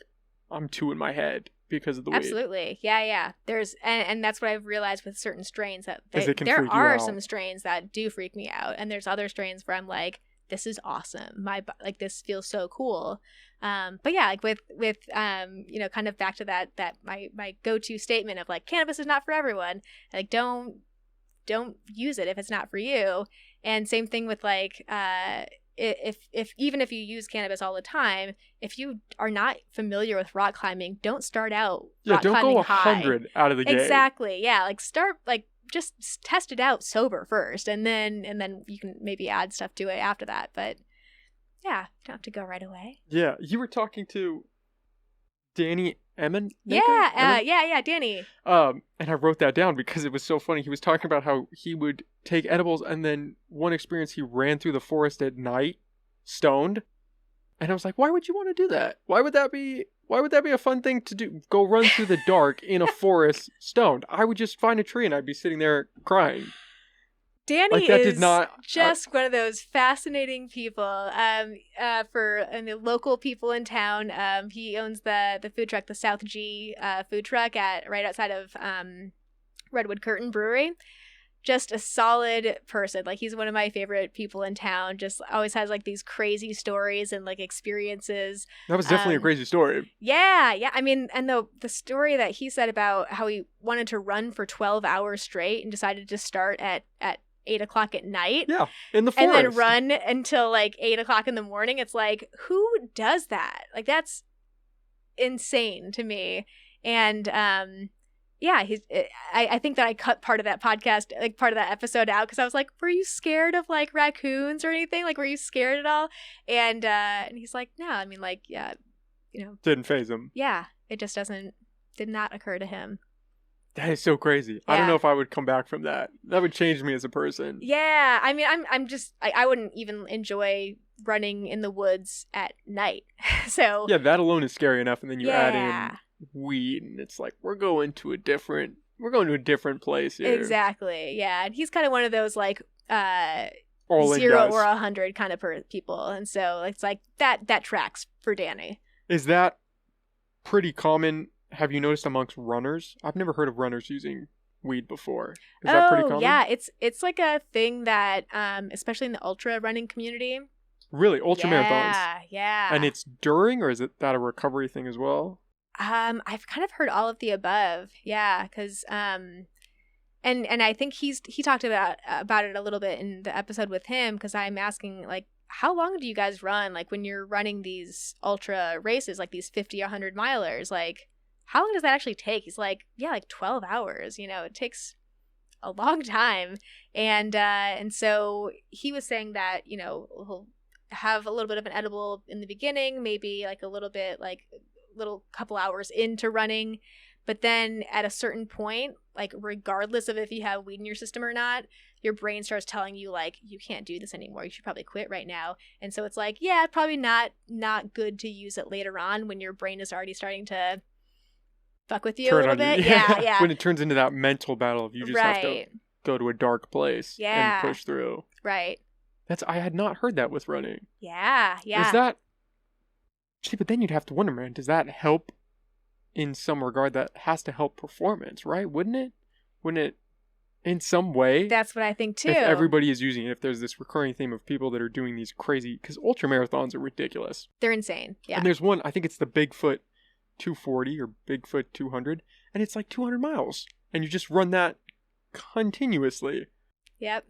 I'm too in my head because of the weight? Absolutely. Yeah. There's and that's what I've realized with certain strains that there are some strains that do freak me out, and there's other strains where I'm like, this is awesome. Like this feels so cool. But yeah, like with kind of back to that my go-to statement of like cannabis is not for everyone. Like don't use it if it's not for you. And same thing with like if even if you use cannabis all the time, if you are not familiar with rock climbing, don't start out rock don't climbing go 100 out of the gate. Exactly. Yeah, like start like just test it out sober first, and then you can maybe add stuff to it after that. But yeah, you don't have to go right away. Yeah, you were talking to Danny Emin? Yeah, Danny. And I wrote that down because it was so funny. He was talking about how he would take edibles, and then one experience he ran through the forest at night, stoned. And I was like, why would you want to do that? Why would that be a fun thing to do? Go run through the dark in a forest stoned. I would just find a tree and I'd be sitting there crying. Danny is just one of those fascinating people. For the local people in town, he owns the food truck, the South G food truck right outside of Redwood Curtain Brewery. Just a solid person. Like, he's one of my favorite people in town. Just always has like these crazy stories and like experiences. That was definitely a crazy story. Yeah. I mean, and the story that he said about how he wanted to run for 12 hours straight and decided to start at 8 o'clock at night. Yeah, in the forest. And then run until like 8 o'clock in the morning. It's like, who does that? Like, that's insane to me. And yeah, I think that I cut part of that podcast, like part of that episode out, because I was like, were you scared of like raccoons or anything? Like, were you scared at all? And he's like, no, I mean, like, yeah, Didn't faze him. Yeah. It just did not occur to him. That is so crazy. Yeah. I don't know if I would come back from that. That would change me as a person. Yeah. I mean, I wouldn't even enjoy running in the woods at night. So. Yeah, that alone is scary enough. And then you add in weed and it's like, we're going to a different place here. Exactly. Yeah. And he's kind of one of those like, 0 or 100 kind of people. And so it's like that tracks for Danny. Is that pretty common? Have you noticed amongst runners? I've never heard of runners using weed before. Is that pretty common? Yeah, it's like a thing that, especially in the ultra running community. Really? Ultra marathons? Yeah. And it's during, or is it that a recovery thing as well? I've kind of heard all of the above. Yeah, because, and I think he talked about it a little bit in the episode with him, because I'm asking, like, how long do you guys run? Like, when you're running these ultra races, like these 50, 100 milers, like, how long does that actually take? He's like, yeah, like 12 hours. It takes a long time. And so he was saying that, he'll have a little bit of an edible in the beginning, maybe like a little bit, like little couple hours into running. But then at a certain point, like regardless of if you have weed in your system or not, your brain starts telling you like, you can't do this anymore. You should probably quit right now. And so it's like, yeah, probably not good to use it later on when your brain is already starting to fuck with you a little bit. Yeah. When it turns into that mental battle of you just have to go to a dark place and push through. Right. I had not heard that with running. Yeah. Is that... See, but then you'd have to wonder, man, does that help in some regard? That has to help performance, right? Wouldn't it? Wouldn't it in some way? That's what I think too. If everybody is using it, if there's this recurring theme of people that are doing these crazy... Because ultra marathons are ridiculous. They're insane. Yeah. And there's one, I think it's the Bigfoot 240 or Bigfoot 200, and it's like 200 miles, and you just run that continuously. Yep.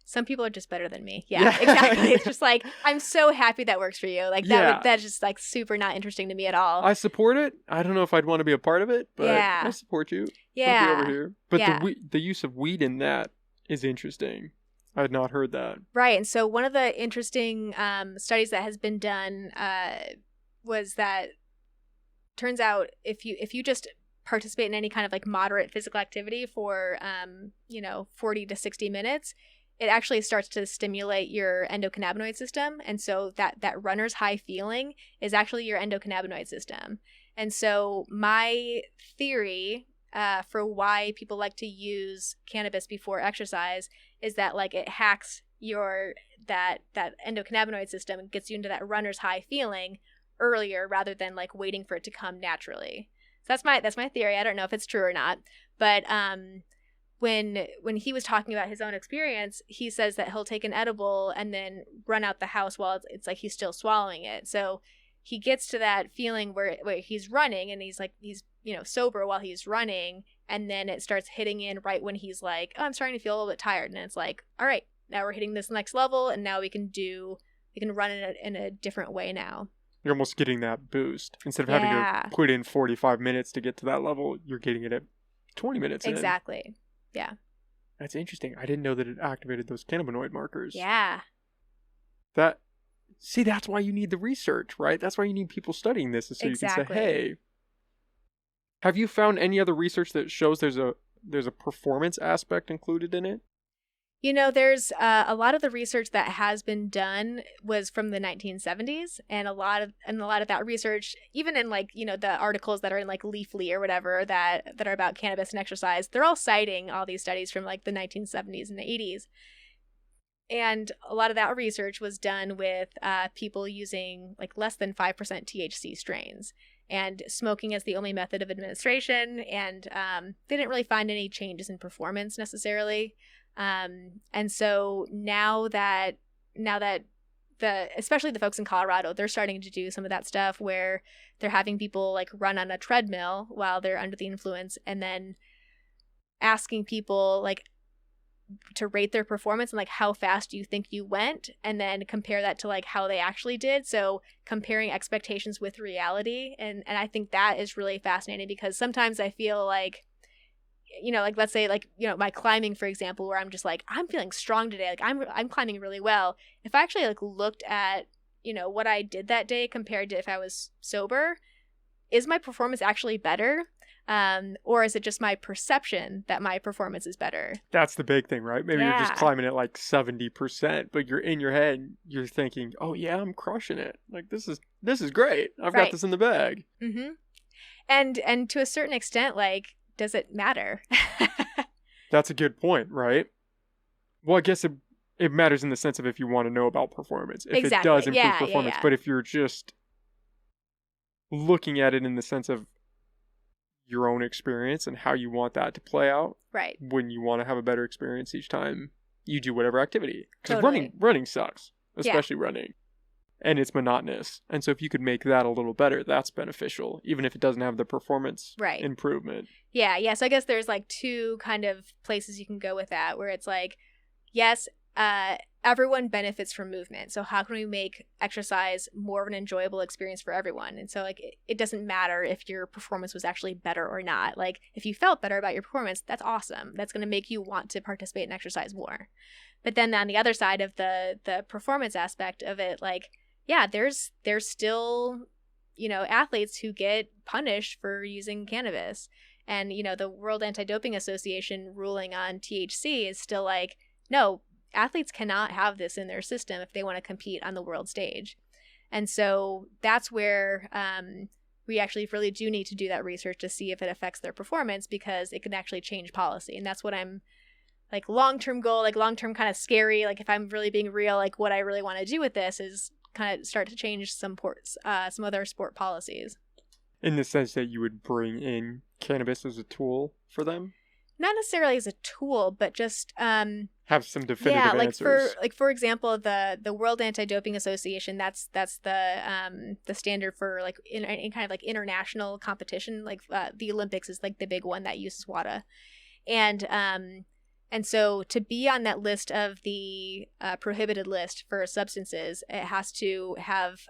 Some people are just better than me. Yeah. Exactly. It's just like, I'm so happy that works for you. Like that's just like super not interesting to me at all. I support it. I don't know if I'd want to be a part of it, but I support you. Yeah. I'll be over here. But the use of weed in that is interesting. I had not heard that. Right. And so one of the interesting studies that has been done was that turns out if you just participate in any kind of like moderate physical activity for 40 to 60 minutes, it actually starts to stimulate your endocannabinoid system. And so that runner's high feeling is actually your endocannabinoid system. And so my theory for why people like to use cannabis before exercise is that like it hacks that endocannabinoid system and gets you into that runner's high feeling earlier rather than like waiting for it to come naturally. So that's my theory. I don't know if it's true or not, but when he was talking about his own experience, he says that he'll take an edible and then run out the house while it's like he's still swallowing it. So he gets to that feeling where he's running and he's sober while he's running, and then it starts hitting in right when he's like, oh, I'm starting to feel a little bit tired, and it's like, all right, now we're hitting this next level, and now we can run in a different way now. You're almost getting that boost. Instead of having to put in 45 minutes to get to that level, you're getting it at 20 minutes in. Exactly. Yeah. That's interesting. I didn't know that it activated those cannabinoid markers. Yeah. That's why you need the research, right? That's why you need people studying this, so you can say, hey. Have you found any other research that shows there's a performance aspect included in it? There's a lot of the research that has been done was from the 1970s, and a lot of that research, even in like, the articles that are in like Leafly or whatever that are about cannabis and exercise, they're all citing all these studies from like the 1970s and the 80s. And a lot of that research was done with people using like less than 5% THC strains and smoking as the only method of administration, and they didn't really find any changes in performance necessarily. And so now that especially the folks in Colorado, they're starting to do some of that stuff where they're having people like run on a treadmill while they're under the influence, and then asking people like to rate their performance and like how fast do you think you went, and then compare that to like how they actually did. So comparing expectations with reality. And I think that is really fascinating, because sometimes I feel like, like let's say like, my climbing, for example, where I'm just like, I'm feeling strong today. Like I'm climbing really well. If I actually like looked at, what I did that day compared to if I was sober, is my performance actually better? Or is it just my perception that my performance is better? That's the big thing, right? Maybe you're just climbing at like 70%, but you're in your head, you're thinking, oh yeah, I'm crushing it. Like this is great. I've got this in the bag. Mm-hmm. And to a certain extent, like, does it matter? That's a good point, right? Well, I guess it matters in the sense of if you want to know about performance. If it does improve performance. But if you're just looking at it in the sense of your own experience and how you want that to play out. Right. When you want to have a better experience each time you do whatever activity. Because totally. running sucks. Especially running. And it's monotonous. And so if you could make that a little better, that's beneficial. Even if it doesn't have the performance improvement. Yeah. So I guess there's like two kind of places you can go with that. Where it's like, yes, everyone benefits from movement. So how can we make exercise more of an enjoyable experience for everyone? And so like it doesn't matter if your performance was actually better or not. Like if you felt better about your performance, that's awesome. That's going to make you want to participate in exercise more. But then on the other side of the performance aspect of it, like, yeah, there's still, athletes who get punished for using cannabis. And, the World Anti-Doping Association ruling on THC is still like, no, athletes cannot have this in their system if they want to compete on the world stage. And so that's where we actually really do need to do that research to see if it affects their performance, because it can actually change policy. And that's what I'm like long-term goal, like long-term kind of scary. Like if I'm really being real, like what I really want to do with this is kind of start to change some other sport policies. In the sense that you would bring in cannabis as a tool for them? Not necessarily as a tool, but just have some definitive answers. For example, the World Anti-Doping Association, that's the standard for like in kind of like international competition. Like the Olympics is like the big one that uses WADA, and so to be on that list of the prohibited list for substances, it has to have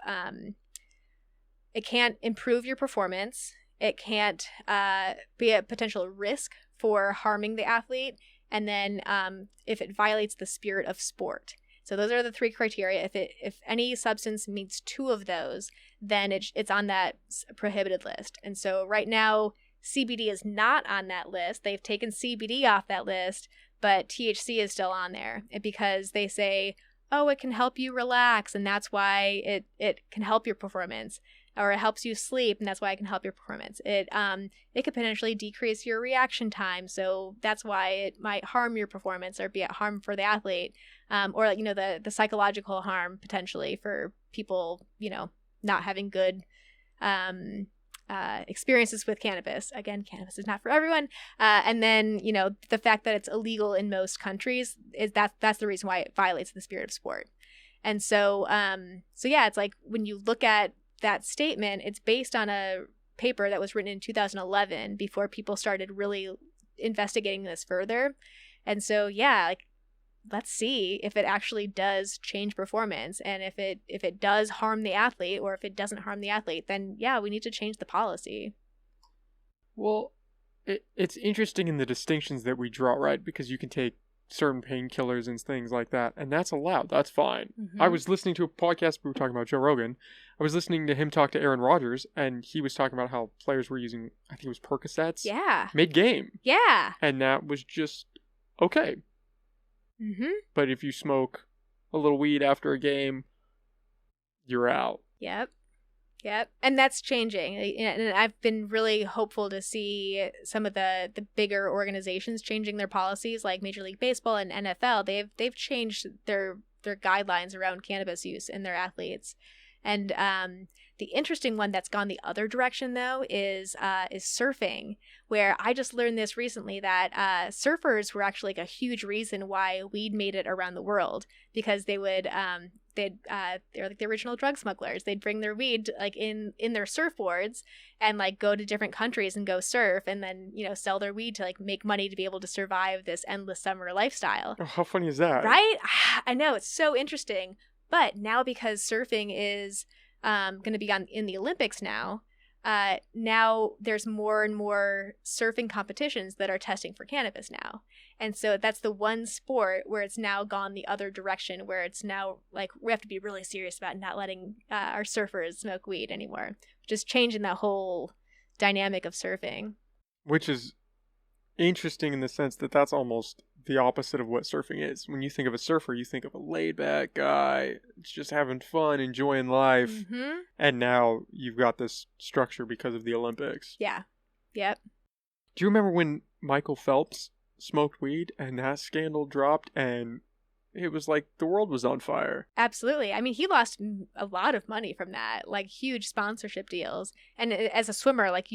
it can't improve your performance. It can't be a potential risk for harming the athlete, and then if it violates the spirit of sport. So those are the three criteria. If any substance meets two of those, then it's on that prohibited list. And so right now, CBD is not on that list. They've taken CBD off that list, but THC is still on there because they say, oh, it can help you relax, and that's why it can help your performance. Or it helps you sleep, and that's why it can help your performance. It could potentially decrease your reaction time, so that's why it might harm your performance or be a harm for the athlete, or like the psychological harm potentially for people not having good experiences with cannabis. Again, cannabis is not for everyone, and then the fact that it's illegal in most countries is that's the reason why it violates the spirit of sport. And so yeah, it's like when you look at that statement, it's based on a paper that was written in 2011 before people started really investigating this further. And so, yeah, like, let's see if it actually does change performance. And if it does harm the athlete, or if it doesn't harm the athlete, then yeah, we need to change the policy. Well, it's interesting in the distinctions that we draw, right? Because you can take certain painkillers and things like that, and that's allowed. That's fine. Mm-hmm. I was listening to a podcast, we were talking about Joe Rogan. I was listening to him talk to Aaron Rodgers, and he was talking about how players were using, I think it was Percocets, mid-game. Yeah. And that was just okay. Mm-hmm. But if you smoke a little weed after a game, you're out. Yep. And that's changing. And I've been really hopeful to see some of the bigger organizations changing their policies, like Major League Baseball and NFL. They've changed their guidelines around cannabis use in their athletes. And the interesting one that's gone the other direction, though, is surfing, where I just learned this recently that surfers were actually like a huge reason why weed made it around the world, because they would they're like the original drug smugglers. They'd bring their weed like in their surfboards and like go to different countries and go surf, and then sell their weed to like make money to be able to survive this endless summer lifestyle. Oh, how funny is that? Right? I know, it's so interesting. But now, because surfing is going to be in the Olympics now, now there's more and more surfing competitions that are testing for cannabis now. And so that's the one sport where it's now gone the other direction, where it's now like we have to be really serious about not letting our surfers smoke weed anymore, just changing that whole dynamic of surfing. Which is interesting in the sense that that's almost the opposite of what surfing is. When you think of a surfer, you think of a laid-back guy, just having fun, enjoying life. Mm-hmm. And now you've got this structure because of the Olympics. Yeah. Yep. Do you remember when Michael Phelps smoked weed and that scandal dropped and it was like the world was on fire? Absolutely. I mean, he lost a lot of money from that, like huge sponsorship deals. And as a swimmer, like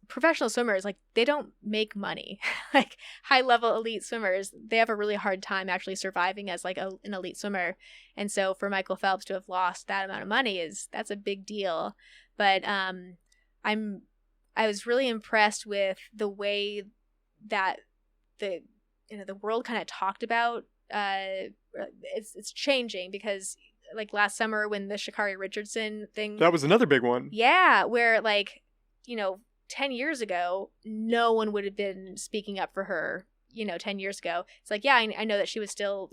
professional swimmers, like they don't make money. Like high level elite swimmers, they have a really hard time actually surviving as like an elite swimmer. And so for Michael Phelps to have lost that amount of money that's a big deal. But I was really impressed with the way that the world kind of talked about it's changing, because like last summer when the Sha'Carri Richardson thing, that was another big one. Yeah, where like 10 years ago, no one would have been speaking up for her, 10 years ago. It's like, yeah, I know that she was still,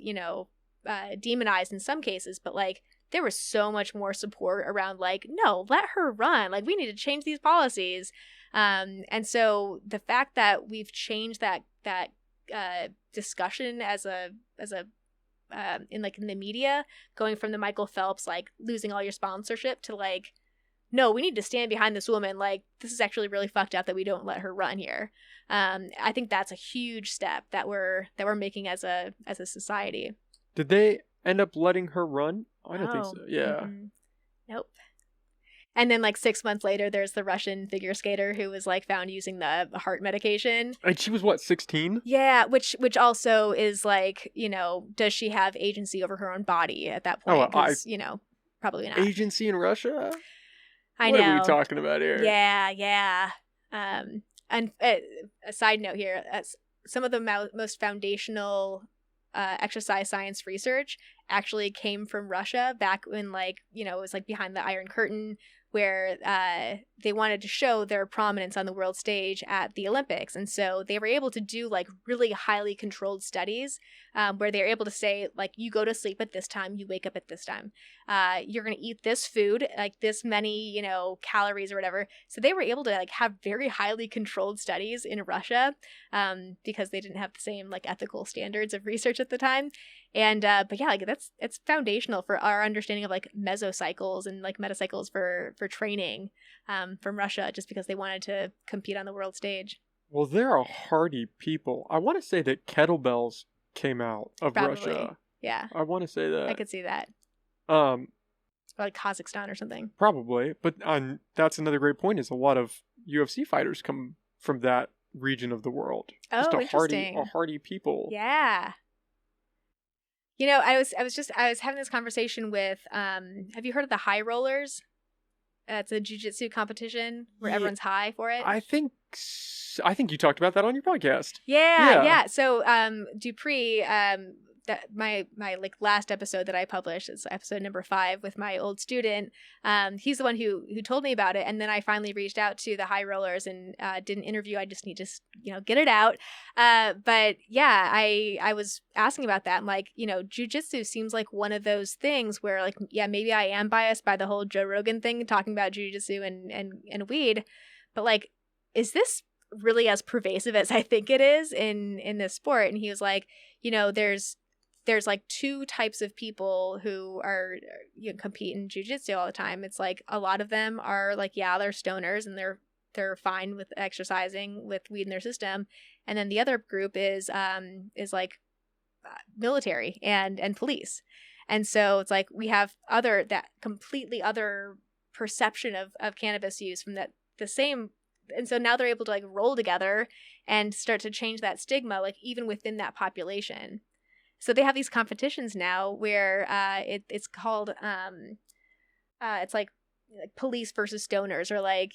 demonized in some cases, but like there was so much more support around like, no, let her run. Like we need to change these policies. And so the fact that we've changed that discussion as a in the media, going from the Michael Phelps, like losing all your sponsorship to like, no, we need to stand behind this woman. Like, this is actually really fucked up that we don't let her run here. I think that's a huge step that we're making as a society. Did they end up letting her run? I don't think so. Yeah. Mm-hmm. Nope. And then like 6 months later, there's the Russian figure skater who was like found using the heart medication. And she was what, 16? Yeah, which also is like, does she have agency over her own body at that point? Because, probably not. Agency in Russia? I know. What know. are we talking about here? Yeah. And a side note here, some of the most foundational exercise science research actually came from Russia back when it was like behind the Iron Curtain, where they wanted to show their prominence on the world stage at the Olympics. And so they were able to do like really highly controlled studies where they're able to say, like, you go to sleep at this time, you wake up at this time. You're going to eat this food, like this many, calories or whatever. So they were able to like have very highly controlled studies in Russia because they didn't have the same like ethical standards of research at the time. And but yeah, like it's foundational for our understanding of like mesocycles and like metacycles for training from Russia, just because they wanted to compete on the world stage. Well, they're a hardy people. I want to say that kettlebells came out of Probably. Russia. Yeah. I want to say that. I could see that. Or like Kazakhstan or something. Probably. But that's another great point, is a lot of UFC fighters come from that region of the world. Oh, just interesting. A hardy people. Yeah. I was having this conversation with have you heard of the high rollers? It's a jiu-jitsu competition where everyone's high for it. I think you talked about that on your podcast. Yeah. So Dupree, that my like last episode that I published, is episode number 5 with my old student. He's the one who told me about it, and then I finally reached out to the high rollers and did an interview. I just need to get it out. But yeah, I was asking about that. I'm like, jiu-jitsu seems like one of those things where like, yeah, maybe I am biased by the whole Joe Rogan thing talking about jiu-jitsu and weed, but like, is this really as pervasive as I think it is in this sport? And he was like, there's like 2 types of people who are compete in jiu-jitsu all the time. It's like a lot of them are like, yeah, they're stoners and they're fine with exercising with weed in their system. And then the other group is like military and police. And so it's like we have that completely other perception of cannabis use from the same. And so now they're able to like roll together and start to change that stigma, like even within that population. So they have these competitions now where it's called it's like police versus stoners, or like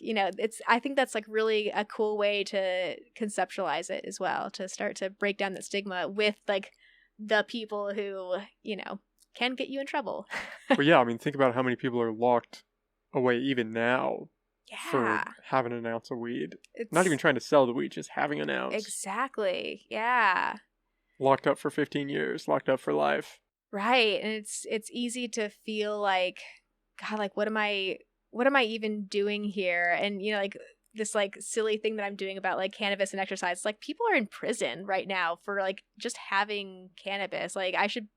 I think that's like really a cool way to conceptualize it as well, to start to break down the stigma with like the people who can get you in trouble. But yeah, I mean, think about how many people are locked away even now for having an ounce of weed. It's not even trying to sell the weed, just having an ounce. Exactly. Yeah. Locked up for 15 years, locked up for life. Right. And it's easy to feel like, God, like what am I even doing here? And like this like silly thing that I'm doing about like cannabis and exercise. Like people are in prison right now for like just having cannabis. Like I should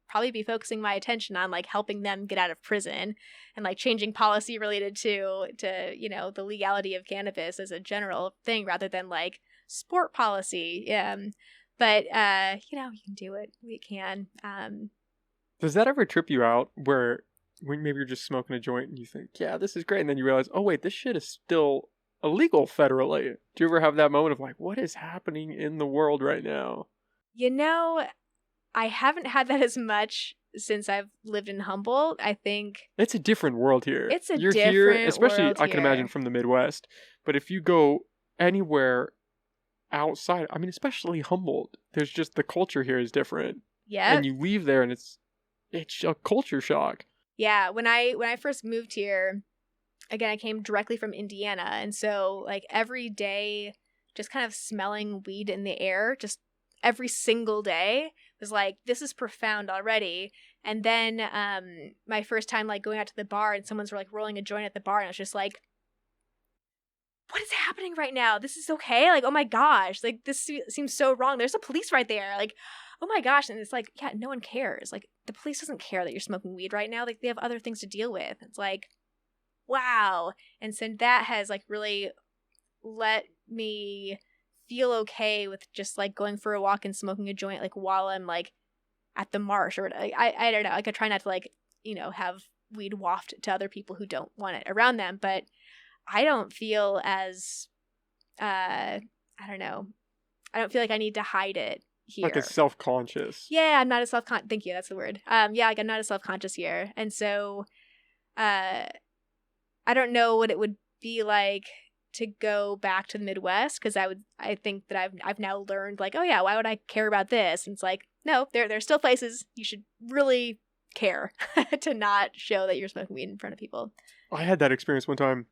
probably be focusing my attention on like helping them get out of prison and like changing policy related to the legality of cannabis as a general thing rather than like sport policy. But you can do it. We can. Does that ever trip you out where when maybe you're just smoking a joint and you think, yeah, this is great, and then you realize, oh wait, this shit is still illegal federally? Do you ever have that moment of like, what is happening in the world right now? I haven't had that as much since I've lived in Humboldt. I think it's a different world here. You're here, especially world I can imagine from the Midwest. But if you go anywhere outside, I mean, especially Humboldt, there's just the culture here is different. Yeah. And you leave there and it's a culture shock. Yeah. When I first moved here, again, I came directly from Indiana, and so like every day, just kind of smelling weed in the air, just every single day was like, this is profound already. And then my first time like going out to the bar and someone's like rolling a joint at the bar, and I was just like, what is happening right now? This is okay? Like, oh my gosh, like this seems so wrong. There's a police right there. Like, oh my gosh. And it's like, yeah, no one cares. Like the police doesn't care that you're smoking weed right now. Like they have other things to deal with. It's like, wow. And so that has like really let me feel okay with just like going for a walk and smoking a joint like while I'm like at the marsh or I don't know, like I try not to like have weed waft to other people who don't want it around them, but I don't feel as I don't know, I don't feel like I need to hide it here, like a self-conscious. Yeah, I'm not a self-conscious, thank you, that's the word. Yeah, like I'm not a self-conscious here, and so I don't know what it would be like to go back to the Midwest, because I think that I've now learned like, oh yeah, why would I care about this? And it's like, no, there's still places you should really care to not show that you're smoking weed in front of people. I had that experience one time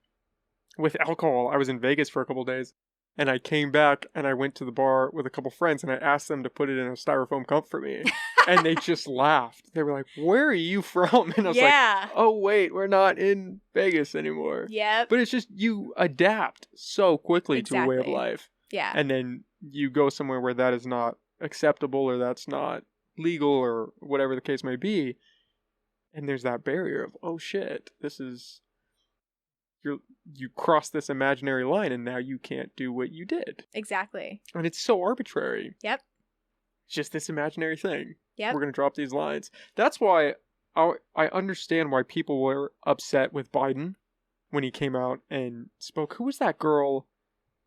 with alcohol. I was in Vegas for a couple of days, and I came back and I went to the bar with a couple friends, and I asked them to put it in a styrofoam cup for me. And they just laughed. They were like, where are you from? And I was like, oh, wait, we're not in Vegas anymore. Yeah. But it's just you adapt so quickly to a way of life. Yeah. And then you go somewhere where that is not acceptable or that's not legal or whatever the case may be. And there's that barrier of, oh, shit, this is... You cross this imaginary line and now you can't do what you did. Exactly. And it's so arbitrary. Yep. It's just this imaginary thing. Yep. We're going to drop these lines. That's why I understand why people were upset with Biden when he came out and spoke. Who was that girl?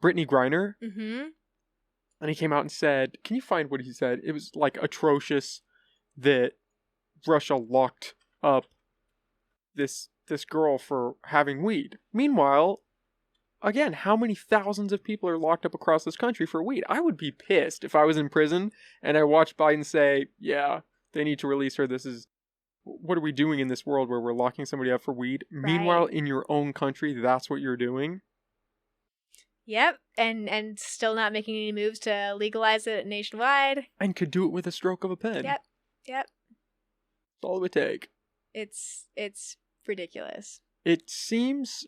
Brittney Griner? Mm-hmm. And he came out and said, can you find what he said? It was like atrocious that Russia locked up this girl for having weed. Meanwhile, again, how many thousands of people are locked up across this country for weed? I would be pissed if I was in prison and I watched Biden say, yeah, they need to release her. What are we doing in this world where we're locking somebody up for weed? Right. Meanwhile, in your own country, that's what you're doing. Yep. And still not making any moves to legalize it nationwide. And could do it with a stroke of a pen. Yep. That's all it would take. It's ridiculous. It seems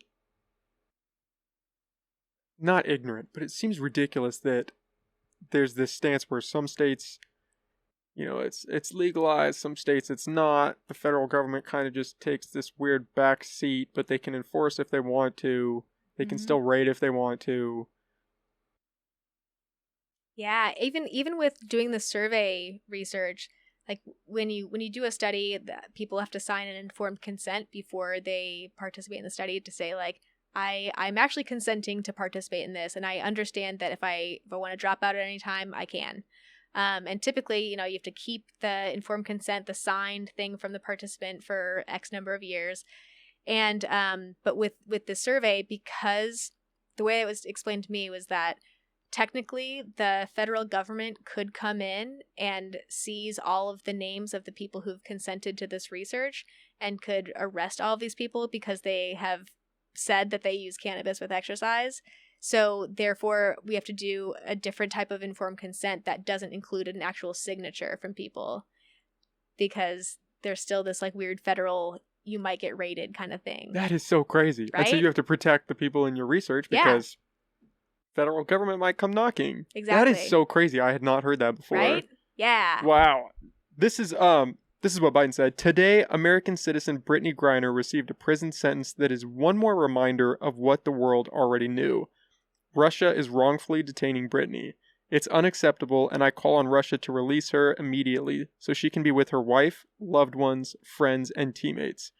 not ignorant, but it seems ridiculous that there's this stance where some states, it's legalized, some states it's not. The federal government kind of just takes this weird back seat, but they can enforce if they want to. They can still rate if they want to. Yeah, even with doing the survey research, like when you do a study, people have to sign an informed consent before they participate in the study to say like, I'm actually consenting to participate in this, and I understand that if I want to drop out at any time, I can. And typically, you have to keep the informed consent, the signed thing from the participant for X number of years. And but with the survey, because the way it was explained to me was that technically the federal government could come in and seize all of the names of the people who've consented to this research and could arrest all of these people because they have said that they use cannabis with exercise. So therefore, we have to do a different type of informed consent that doesn't include an actual signature from people, because there's still this like weird federal, you might get raided kind of thing. That is so crazy. Right? And so you have to protect the people in your research because federal government might come knocking. Exactly. That is so crazy. I had not heard that before. Right? Yeah. Wow. This is what Biden said. Today, American citizen Brittney Griner received a prison sentence that is one more reminder of what the world already knew. Russia is wrongfully detaining Brittney. It's unacceptable, and I call on Russia to release her immediately so she can be with her wife, loved ones, friends, and teammates.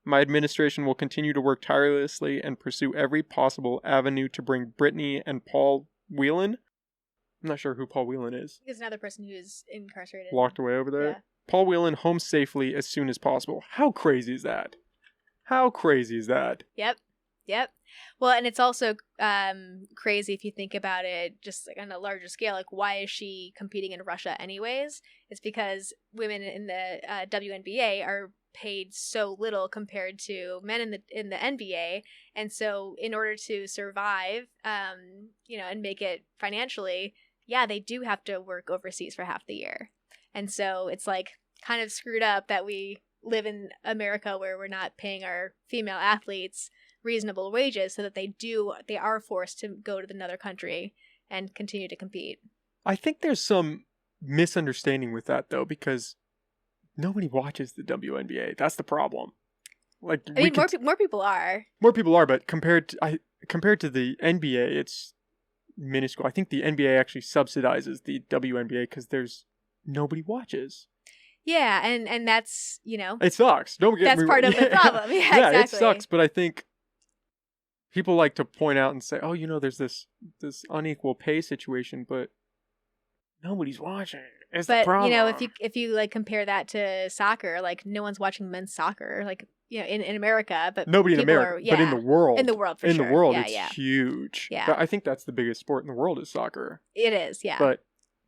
My administration will continue to work tirelessly and pursue every possible avenue to bring Brittney and Paul Whelan. I'm not sure who Paul Whelan is. He's another person who's incarcerated. Locked away over there? Yeah. Paul Whelan home safely as soon as possible. How crazy is that? How crazy is that? Yep. Well, and it's also crazy if you think about it just like on a larger scale. Like, why is she competing in Russia anyways? It's because women in the WNBA are paid so little compared to men in the NBA, and so in order to survive, and make it financially, they do have to work overseas for half the year, and so it's like kind of screwed up that we live in America where we're not paying our female athletes reasonable wages so that they are forced to go to another country and continue to compete. I think there's some misunderstanding with that though, because nobody watches the WNBA. That's the problem. Like, I mean, more people are. More people are, but compared to the NBA, it's minuscule. I think the NBA actually subsidizes the WNBA because there's nobody watches. Yeah, and that's, it sucks. Don't get that's me part wrong. of the problem. Yeah, exactly. It sucks, but I think people like to point out and say, "Oh, there's this unequal pay situation," but nobody's watching. It's the problem. If you like compare that to soccer, like no one's watching men's soccer, like in America, but nobody in America, but in the world, for sure. In the world, it's huge. Yeah, but I think that's the biggest sport in the world is soccer. It is, yeah. But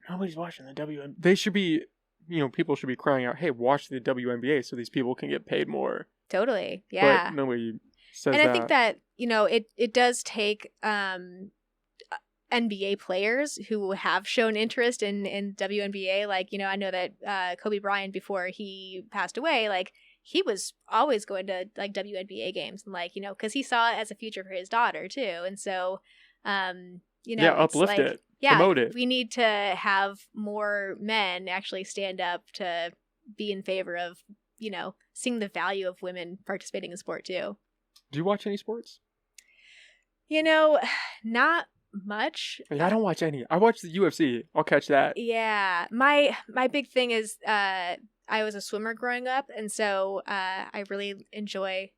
nobody's watching the WNBA. They should be, people should be crying out, "Hey, watch the WNBA so these people can get paid more." Totally, yeah. But nobody says that. And I think that it does take NBA players who have shown interest in WNBA. Like, I know that Kobe Bryant, before he passed away, like he was always going to like WNBA games and like, because he saw it as a future for his daughter too. And so, uplift it, promote it. We need to have more men actually stand up to be in favor of, seeing the value of women participating in sport too. Do you watch any sports? Not much. Yeah, I don't watch any. I watch the UFC. I'll catch that. Yeah. My big thing is I was a swimmer growing up, and so I really enjoy.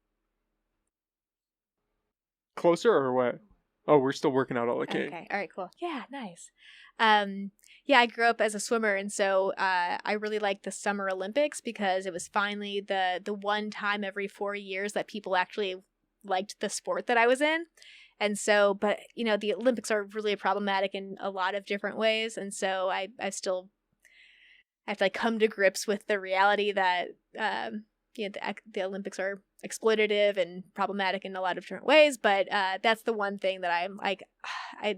Closer or what? Oh, we're still working out all the cake. Okay. All right, cool. Yeah, nice. I grew up as a swimmer, and so I really liked the Summer Olympics because it was finally the one time every 4 years that people actually liked the sport that I was in. And so, but, the Olympics are really problematic in a lot of different ways. And so I still have to come to grips with the reality that, the Olympics are exploitative and problematic in a lot of different ways. But that's the one thing that I'm like, I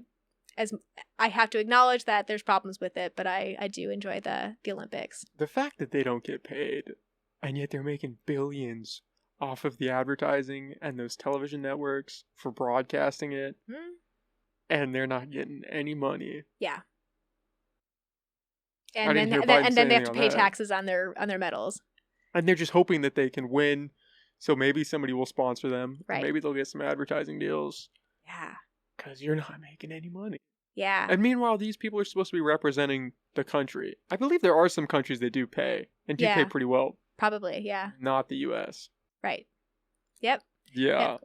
have to acknowledge that there's problems with it, but I do enjoy the Olympics. The fact that they don't get paid and yet they're making billions off of the advertising and those television networks for broadcasting it, and they're not getting any money. Yeah. And then they have to pay taxes on their medals. And they're just hoping that they can win, so maybe somebody will sponsor them. Right. Maybe they'll get some advertising deals. Yeah. Because you're not making any money. Yeah. And meanwhile, these people are supposed to be representing the country. I believe there are some countries that do pay, and do pay pretty well. Probably, yeah. Not the U.S. Right. Yep. Yeah.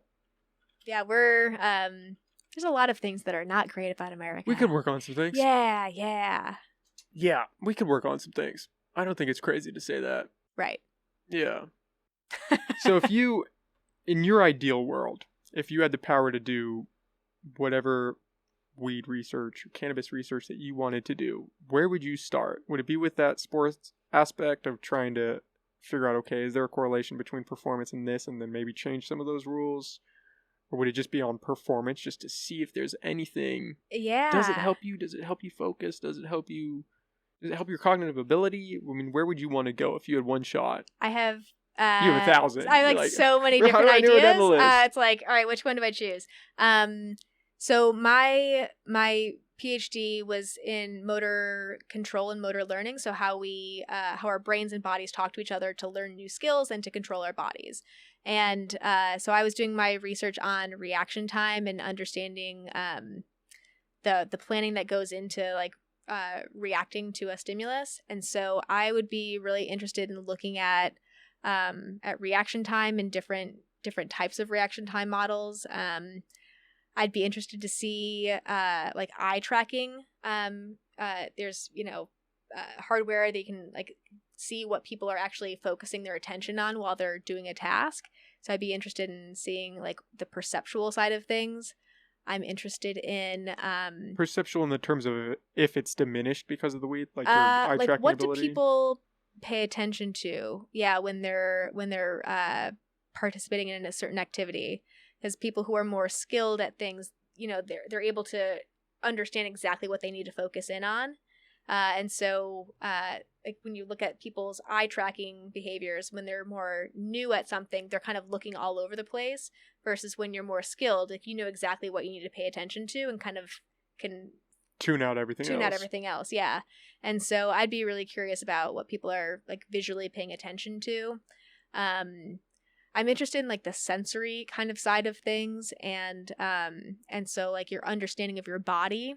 Yeah, we're there's a lot of things that are not great about America. We could work on some things. Yeah. Yeah, we could work on some things. I don't think it's crazy to say that. Right. Yeah. So if you, in your ideal world, if you had the power to do whatever weed research, cannabis research that you wanted to do, where would you start? Would it be with that sports aspect of trying to figure out, okay, is there a correlation between performance and this, and then maybe change some of those rules? Or would it just be on performance just to see if there's anything? Yeah. Does it help you? Does it help you focus? Does it help your cognitive ability? I mean, where would you want to go if you had one shot? I have... you have 1,000. I have like so many different ideas. It's like, all right, which one do I choose? So my PhD was in motor control and motor learning. So how our brains and bodies talk to each other to learn new skills and to control our bodies. And so I was doing my research on reaction time and understanding the planning that goes into like reacting to a stimulus. And so I would be really interested in looking at reaction time and different types of reaction time models. I'd be interested to see like eye tracking. There's hardware that you can like see what people are actually focusing their attention on while they're doing a task. So I'd be interested in seeing like the perceptual side of things. I'm interested in perceptual in the terms of if it's diminished because of the weed, like your eye tracking what ability. Do people pay attention to? Yeah, when they're participating in a certain activity, because people who are more skilled at things, they're able to understand exactly what they need to focus in on. And so, like when you look at people's eye tracking behaviors, when they're more new at something, they're kind of looking all over the place. Versus when you're more skilled, like you know exactly what you need to pay attention to, and kind of can tune out everything else. Yeah. And so I'd be really curious about what people are like visually paying attention to. I'm interested in like the sensory kind of side of things, and so like your understanding of your body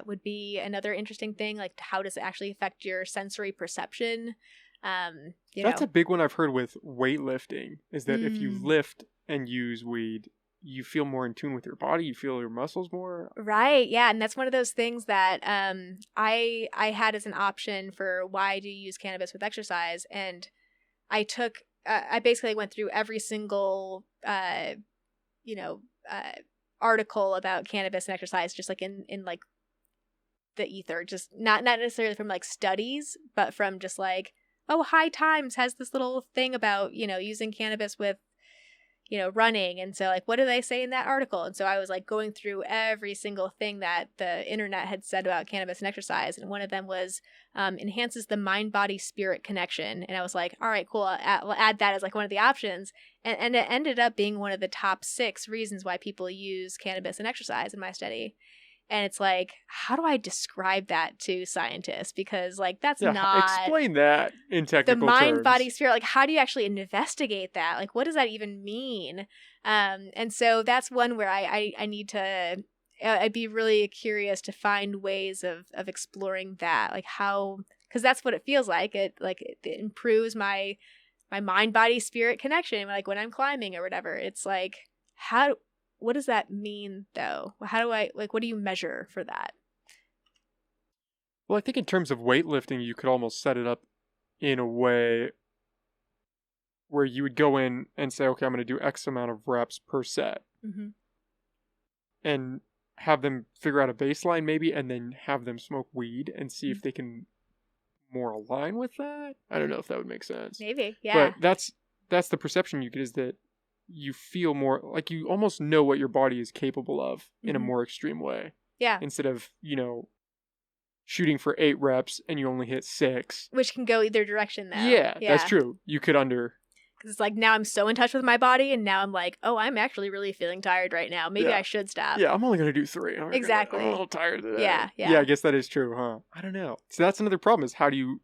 would be another interesting thing. Like how does it actually affect your sensory perception? That's a big one I've heard with weightlifting, is that if you lift and use weed, you feel more in tune with your body, you feel your muscles more. Right, yeah, and that's one of those things that I had as an option for why do you use cannabis with exercise, and I basically went through every single article about cannabis and exercise, just like in like the ether, just not necessarily from like studies, but from just like, oh, High Times has this little thing about using cannabis with running, and so like what do they say in that article? And so I was like going through every single thing that the internet had said about cannabis and exercise, and one of them was enhances the mind-body-spirit connection, and I was like, all right, cool, I'll add that as like one of the options, and it ended up being one of the top 6 reasons why people use cannabis and exercise in my study. And it's like, how do I describe that to scientists? Because like that's not... Explain that in technical terms. The mind, body, spirit, like how do you actually investigate that? Like what does that even mean? And so that's one where I need to... I'd be really curious to find ways of exploring that. Like how... Because that's what it feels like. It improves my mind, body, spirit connection. Like when I'm climbing or whatever, it's like, what does that mean, though? How do what do you measure for that? Well, I think in terms of weightlifting, you could almost set it up in a way where you would go in and say, okay, I'm going to do X amount of reps per set. Mm-hmm. And have them figure out a baseline maybe, and then have them smoke weed and see if they can more align with that. I don't know if that would make sense. Maybe, yeah. But that's the perception you get, is that you feel more like you almost know what your body is capable of in a more extreme way. Yeah. Instead of, shooting for 8 reps and you only hit 6. Which can go either direction, though. Yeah, that's true. You could Because it's like, now I'm so in touch with my body, and now I'm like, oh, I'm actually really feeling tired right now. Maybe I should stop. Yeah, I'm only going to do 3. Exactly. I'm a little tired today. Yeah. Yeah, I guess that is true, huh? I don't know. So that's another problem, is how do you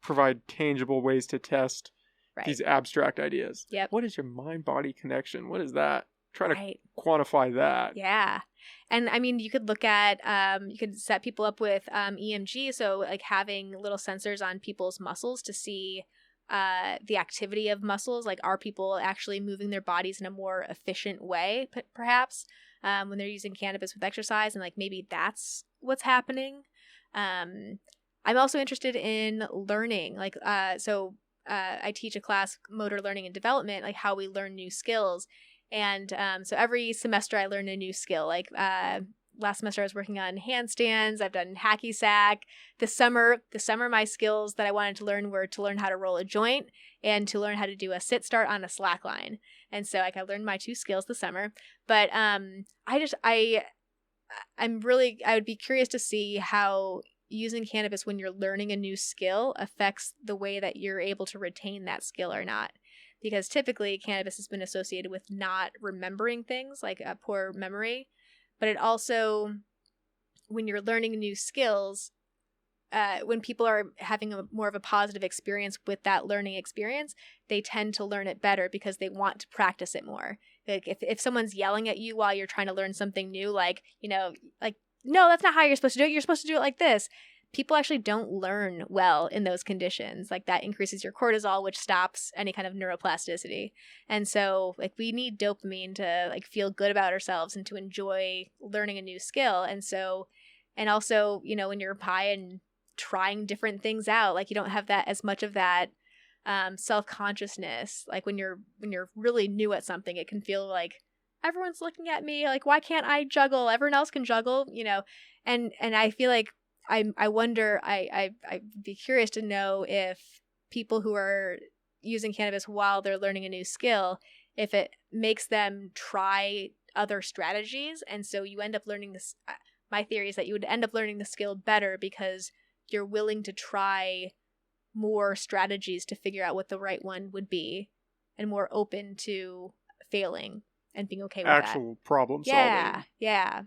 provide tangible ways to test these abstract ideas? Yep. What is your mind-body connection? What is that? Try to quantify that. Yeah. And I mean, you could look at, you could set people up with EMG. So like having little sensors on people's muscles to see the activity of muscles. Like, are people actually moving their bodies in a more efficient way, perhaps, when they're using cannabis with exercise? And like, maybe that's what's happening. I'm also interested in learning. Like, I teach a class, motor learning and development, like how we learn new skills. And so every semester I learn a new skill. Like last semester I was working on handstands. I've done hacky sack. This summer my skills that I wanted to learn were to learn how to roll a joint and to learn how to do a sit start on a slack line. And so like I learned my 2 skills this summer. But I would be curious to see how using cannabis when you're learning a new skill affects the way that you're able to retain that skill or not. Because typically cannabis has been associated with not remembering things, like a poor memory. But it also, when you're learning new skills, when people are having more of a positive experience with that learning experience, they tend to learn it better because they want to practice it more. Like if someone's yelling at you while you're trying to learn something new, like, like, no, that's not how you're supposed to do it. You're supposed to do it like this. People actually don't learn well in those conditions. Like that increases your cortisol, which stops any kind of neuroplasticity. And so like we need dopamine to like feel good about ourselves and to enjoy learning a new skill. And also, when you're high and trying different things out, like you don't have that as much of that self-consciousness. Like when you're really new at something, it can feel like everyone's looking at me. Like, why can't I juggle? Everyone else can juggle, and I feel like I wonder, I'd be curious to know if people who are using cannabis while they're learning a new skill, if it makes them try other strategies. And so you end up learning this. My theory is that you would end up learning the skill better because you're willing to try more strategies to figure out what the right one would be and more open to failing and being okay with actual problem solving. Yeah.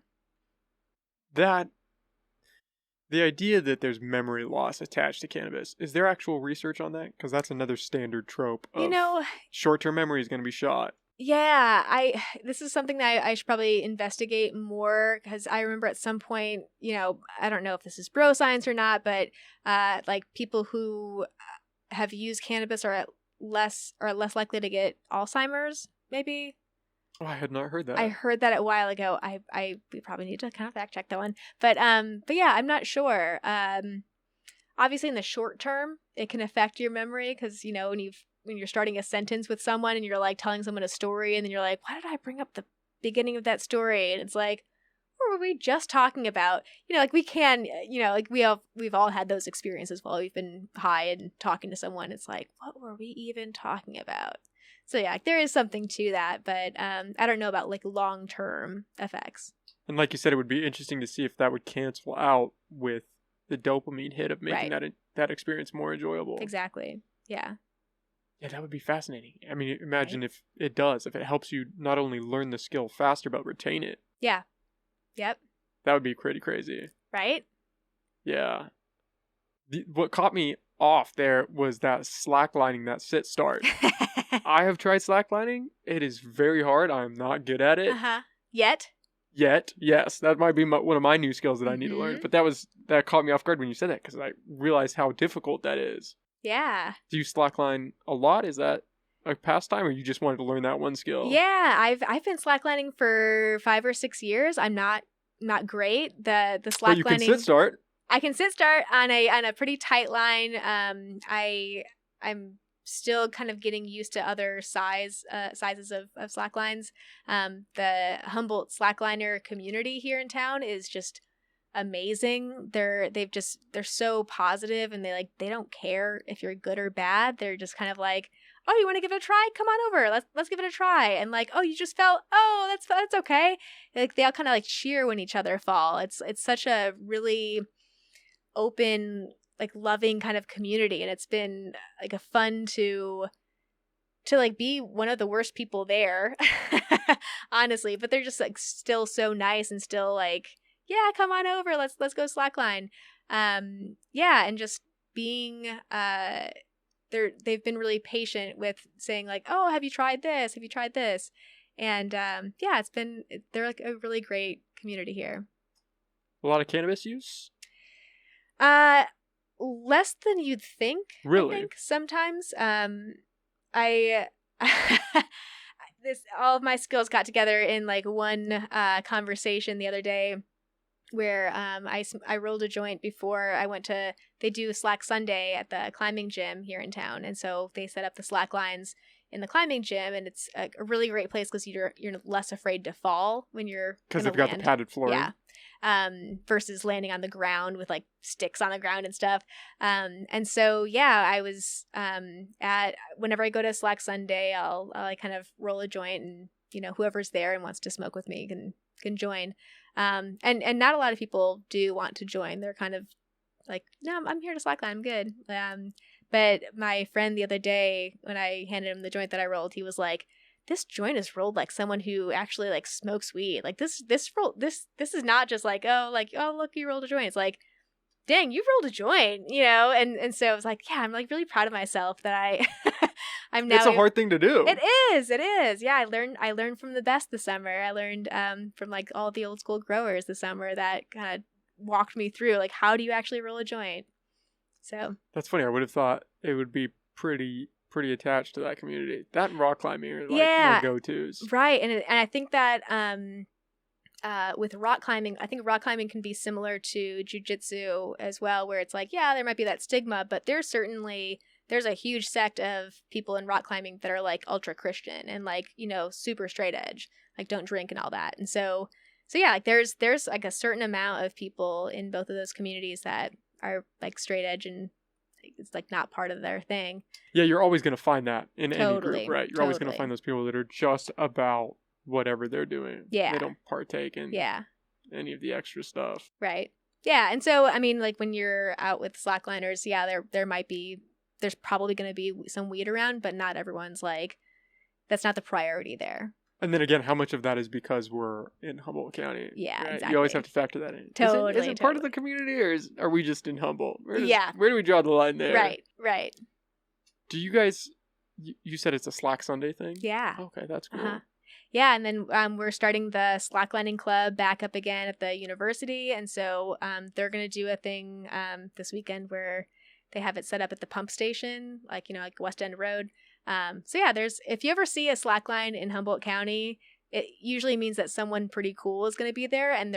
The idea that there's memory loss attached to cannabis, is there actual research on that? Because that's another standard trope of short-term memory is going to be shot. Yeah, this is something that I should probably investigate more, because I remember at some point, I don't know if this is bro science or not, but like people who have used cannabis are less likely to get Alzheimer's, maybe. Oh, I had not heard that. I heard that a while ago. We probably need to kind of fact check that one. But yeah, I'm not sure. Obviously in the short term, it can affect your memory because, when you're starting a sentence with someone and you're like telling someone a story and then you're like, why did I bring up the beginning of that story? And it's like, what were we just talking about? Like we can, like we've all had those experiences while we've been high and talking to someone. It's like, what were we even talking about? So yeah, there is something to that, but I don't know about like long-term effects. And like you said, it would be interesting to see if that would cancel out with the dopamine hit of making that experience more enjoyable. Exactly. Yeah. Yeah, that would be fascinating. I mean, imagine if it does, if it helps you not only learn the skill faster, but retain it. Yeah. Yep. That would be pretty crazy. Right? Yeah. What caught me off there was that slacklining, that sit start. I have tried slacklining. It is very hard. I'm not good at it. Yet, yes. That might be one of my new skills that I need to learn. But that caught me off guard when you said that, because I realized how difficult that is. Yeah. Do you slackline a lot? Is that a pastime, or you just wanted to learn that one skill? Yeah, I've been slacklining for 5 or 6 years. I'm not great. The slacklining. But you can sit start. I can sit start on a pretty tight line. I'm still kind of getting used to other sizes of slacklines. The Humboldt slackliner community here in town is just amazing. They're so positive, and they don't care if you're good or bad. They're just kind of like, oh, you want to give it a try? Come on over. Let's give it a try. And like, oh, you just fell. Oh, that's okay. Like they all kind of like cheer when each other fall. It's such a really open, like loving kind of community, and it's been like a fun to like be one of the worst people there, honestly. But they're just like still so nice and still like, yeah, come on over. Let's go slackline. Yeah, and just being they've been really patient with saying like, oh, have you tried this? Have you tried this? And yeah, they're like a really great community here. A lot of cannabis use? Less than you'd think. Really? I think sometimes. All of my skills got together in like one conversation the other day, where I rolled a joint before I went to. They do Slack Sunday at the climbing gym here in town, and so they set up the slack lines in the climbing gym, and it's a really great place because you're less afraid to fall when you're because they've got the padded flooring. Yeah. Versus landing on the ground with like sticks on the ground and stuff. And so, yeah, I was, whenever I go to Slack Sunday, I'll like kind of roll a joint, and, you know, whoever's there and wants to smoke with me can join. And not a lot of people do want to join. They're kind of like, no, I'm here to slackline. I'm good. But my friend the other day, when I handed him the joint that I rolled, he was like, this joint is rolled like someone who actually like smokes weed. Like this is not just like, oh, look, you rolled a joint. It's like, dang, you rolled a joint, you know? And so I was like, yeah, I'm like really proud of myself that I'm now. It's a hard thing to do. It is. Yeah. I learned from the best this summer. I learned, from like all the old school growers this summer that kind of walked me through, like, how do you actually roll a joint? So. That's funny. I would have thought it would be pretty attached to that community. That and rock climbing are like my go-tos. Right. And I think that with rock climbing, I think rock climbing can be similar to jiu-jitsu as well, where it's like, yeah, there might be that stigma, but there's a huge sect of people in rock climbing that are like ultra Christian and like, you know, super straight edge, like don't drink and all that. And so yeah, like there's like a certain amount of people in both of those communities that are like straight edge, and it's like not part of their thing. Yeah, you're always going to find that in any group, right? You're always going to find those people that are just about whatever they're doing. Yeah. They don't partake in any of the extra stuff. Right. Yeah. And so, I mean, like when you're out with slackliners, yeah, there's probably going to be some weed around, but not everyone's like, that's not the priority there. And then again, how much of that is because we're in Humboldt County? Yeah, right? exactly. You always have to factor that in. Totally. Is it part of the community, or are we just in Humboldt? Where do we draw the line there? Right. Do you guys, you said it's a Slack Sunday thing? Yeah. Okay, that's cool. Uh-huh. Yeah, and then we're starting the slacklining club back up again at the university, and so they're going to do a thing this weekend where they have it set up at the pump station, like, you know, like West End Road. So yeah, if you ever see a slackline in Humboldt County, it usually means that someone pretty cool is going to be there, and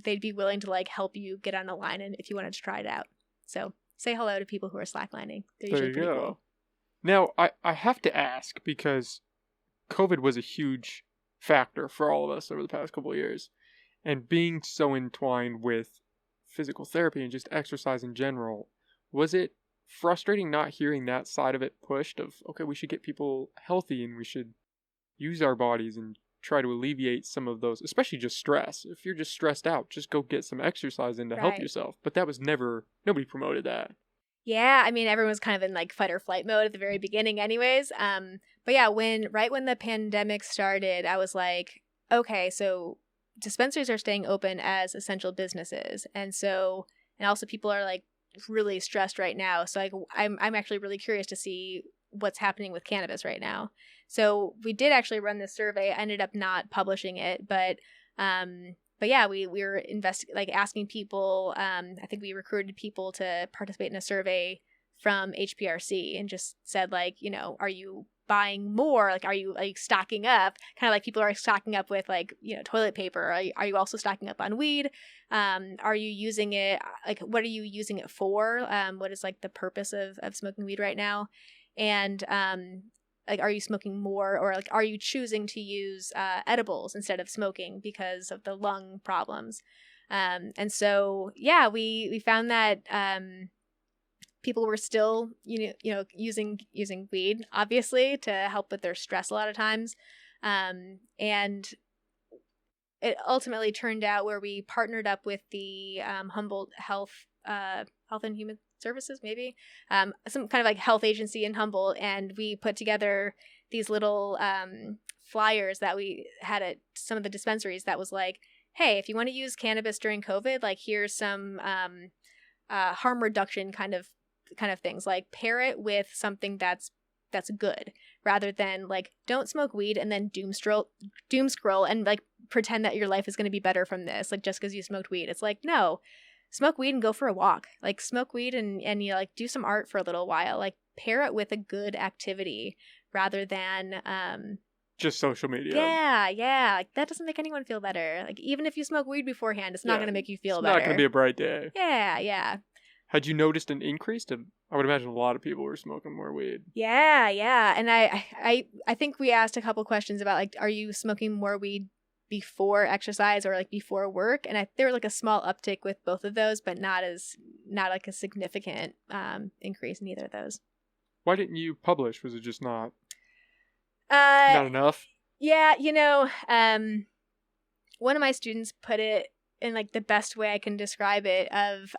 they'd be willing to like help you get on a line, and if you wanted to try it out. So say hello to people who are slacklining. They're usually pretty cool. Now I have to ask, because COVID was a huge factor for all of us over the past couple of years, and being so entwined with physical therapy and just exercise in general, was it frustrating not hearing that side of it pushed of, okay, we should get people healthy and we should use our bodies and try to alleviate some of those, especially just stress. If you're just stressed out, just go get some exercise in to help yourself. But that was nobody promoted that. Yeah, I mean, everyone was kind of in like fight or flight mode at the very beginning anyways. But yeah, right when the pandemic started, I was like, okay, so dispensaries are staying open as essential businesses. And also people are like really stressed right now. So I'm actually really curious to see what's happening with cannabis right now. So we did actually run this survey. I ended up not publishing it, but yeah, we were asking people. I think we recruited people to participate in a survey from HPRC and just said, like, you know, are you buying more? Like, are you like stocking up? Kind of like people are stocking up with like, you know, toilet paper. Are you also stocking up on weed? Are you using it? Like, what are you using it for? What is like the purpose of smoking weed right now? And like, are you smoking more, or like, are you choosing to use edibles instead of smoking because of the lung problems? And so, yeah, we found that people were still, you know, using weed, obviously, to help with their stress a lot of times. And it ultimately turned out where we partnered up with the Humboldt Health and Human Services, maybe some kind of like health agency in Humboldt, and we put together these little flyers that we had at some of the dispensaries that was like, hey, if you want to use cannabis during COVID, like here's some harm reduction kind of things, like pair it with something that's good, rather than like don't smoke weed and then doom scroll and like pretend that your life is going to be better from this, like just because you smoked weed. It's like, no, smoke weed and go for a walk. Like smoke weed and you like do some art for a little while. Like pair it with a good activity rather than just social media. Yeah. Like that doesn't make anyone feel better. Like even if you smoke weed beforehand, it's not going to make you feel better. It's not going to be a bright day. Yeah. Had you noticed an increase? I would imagine a lot of people were smoking more weed. Yeah. And I think we asked a couple questions about like, are you smoking more weed before exercise or like before work? And there was like a small uptick with both of those, but not like a significant increase in either of those. Why didn't you publish? Was it just not enough? Yeah, one of my students put it in like the best way I can describe it of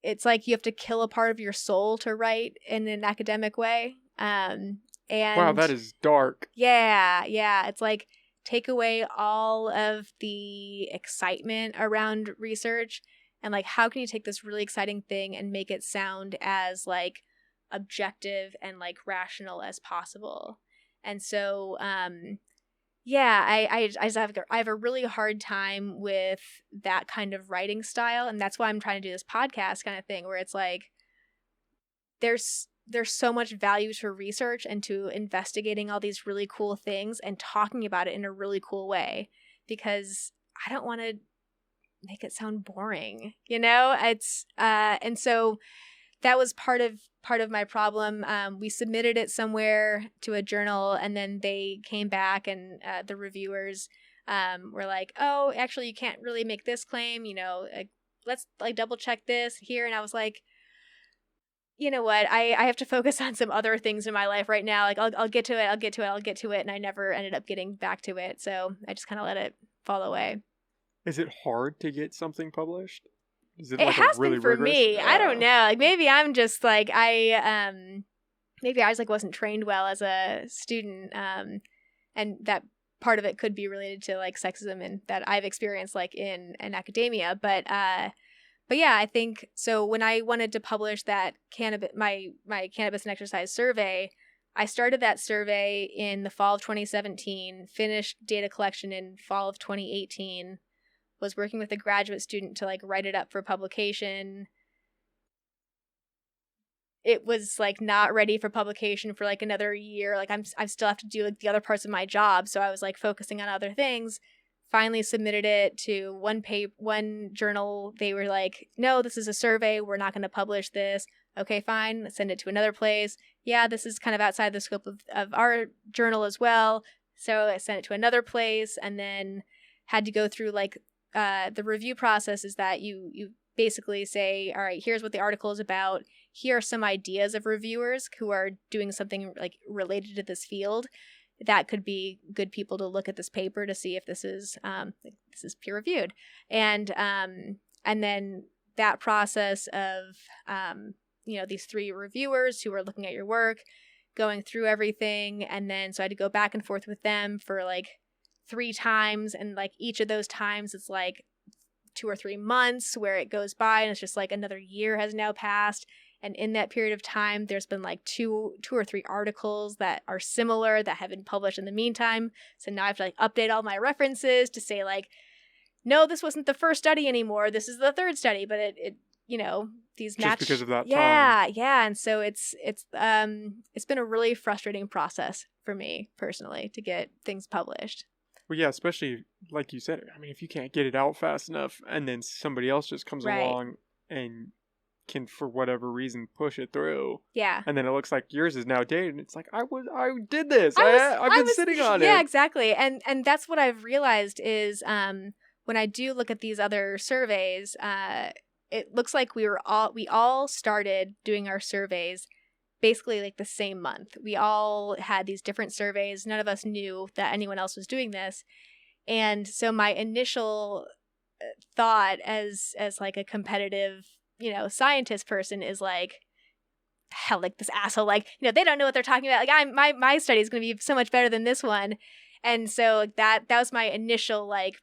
it's like you have to kill a part of your soul to write in an academic way. And wow, that is dark. Yeah. It's like take away all of the excitement around research and like how can you take this really exciting thing and make it sound as like objective and like rational as possible. And so I have a really hard time with that kind of writing style, and that's why I'm trying to do this podcast kind of thing where it's like there's so much value to research and to investigating all these really cool things and talking about it in a really cool way, because I don't want to make it sound boring, it's and so that was part of my problem. We submitted it somewhere to a journal, and then they came back and the reviewers were like, oh, actually you can't really make this claim, let's like double check this here. And I was like, you know what, I have to focus on some other things in my life right now. Like I'll get to it. And I never ended up getting back to it. So I just kind of let it fall away. Is it hard to get something published? Is it like has really been for rigorous? me. I don't know. Like maybe I'm just like maybe I just like wasn't trained well as a student. And that part of it could be related to like sexism and that I've experienced like in academia. But yeah, I think so. When I wanted to publish that my cannabis and exercise survey, I started that survey in the fall of 2017, finished data collection in fall of 2018, was working with a graduate student to like write it up for publication. It was like not ready for publication for like another year. Like I still have to do like the other parts of my job. So I was like focusing on other things. Finally submitted it to one journal. They were like, no, this is a survey. We're not going to publish this. Okay, fine. Send it to another place. Yeah, this is kind of outside the scope of our journal as well. So I sent it to another place and then had to go through like the review process is that you basically say, all right, here's what the article is about. Here are some ideas of reviewers who are doing something like related to this field. That could be good people to look at this paper to see if this is peer reviewed. And then that process of these 3 reviewers who are looking at your work, going through everything, and then so I had to go back and forth with them for like 3 times, and like each of those times it's like 2 or 3 months where it goes by and it's just like another year has now passed, and in that period of time there's been like 2 or 3 articles that are similar that have been published in the meantime. So now I have to like update all my references to say like, no, this wasn't the first study anymore, this is the 3rd study, but it these match just because of that time. Yeah, and so it's been a really frustrating process for me personally to get things published. Well, yeah, especially like you said, I mean, if you can't get it out fast enough and then somebody else just comes along and can, for whatever reason, push it through. Yeah. And then it looks like yours is now dated and it's like, I did this. I've been sitting on it. Yeah, exactly. And that's what I've realized is when I do look at these other surveys, it looks like we all started doing our surveys basically like the same month. We all had these different surveys. None of us knew that anyone else was doing this. And so my initial thought as like a competitive, scientist person is like, hell, like this asshole, like, they don't know what they're talking about. Like my study is going to be so much better than this one. And so that was my initial like,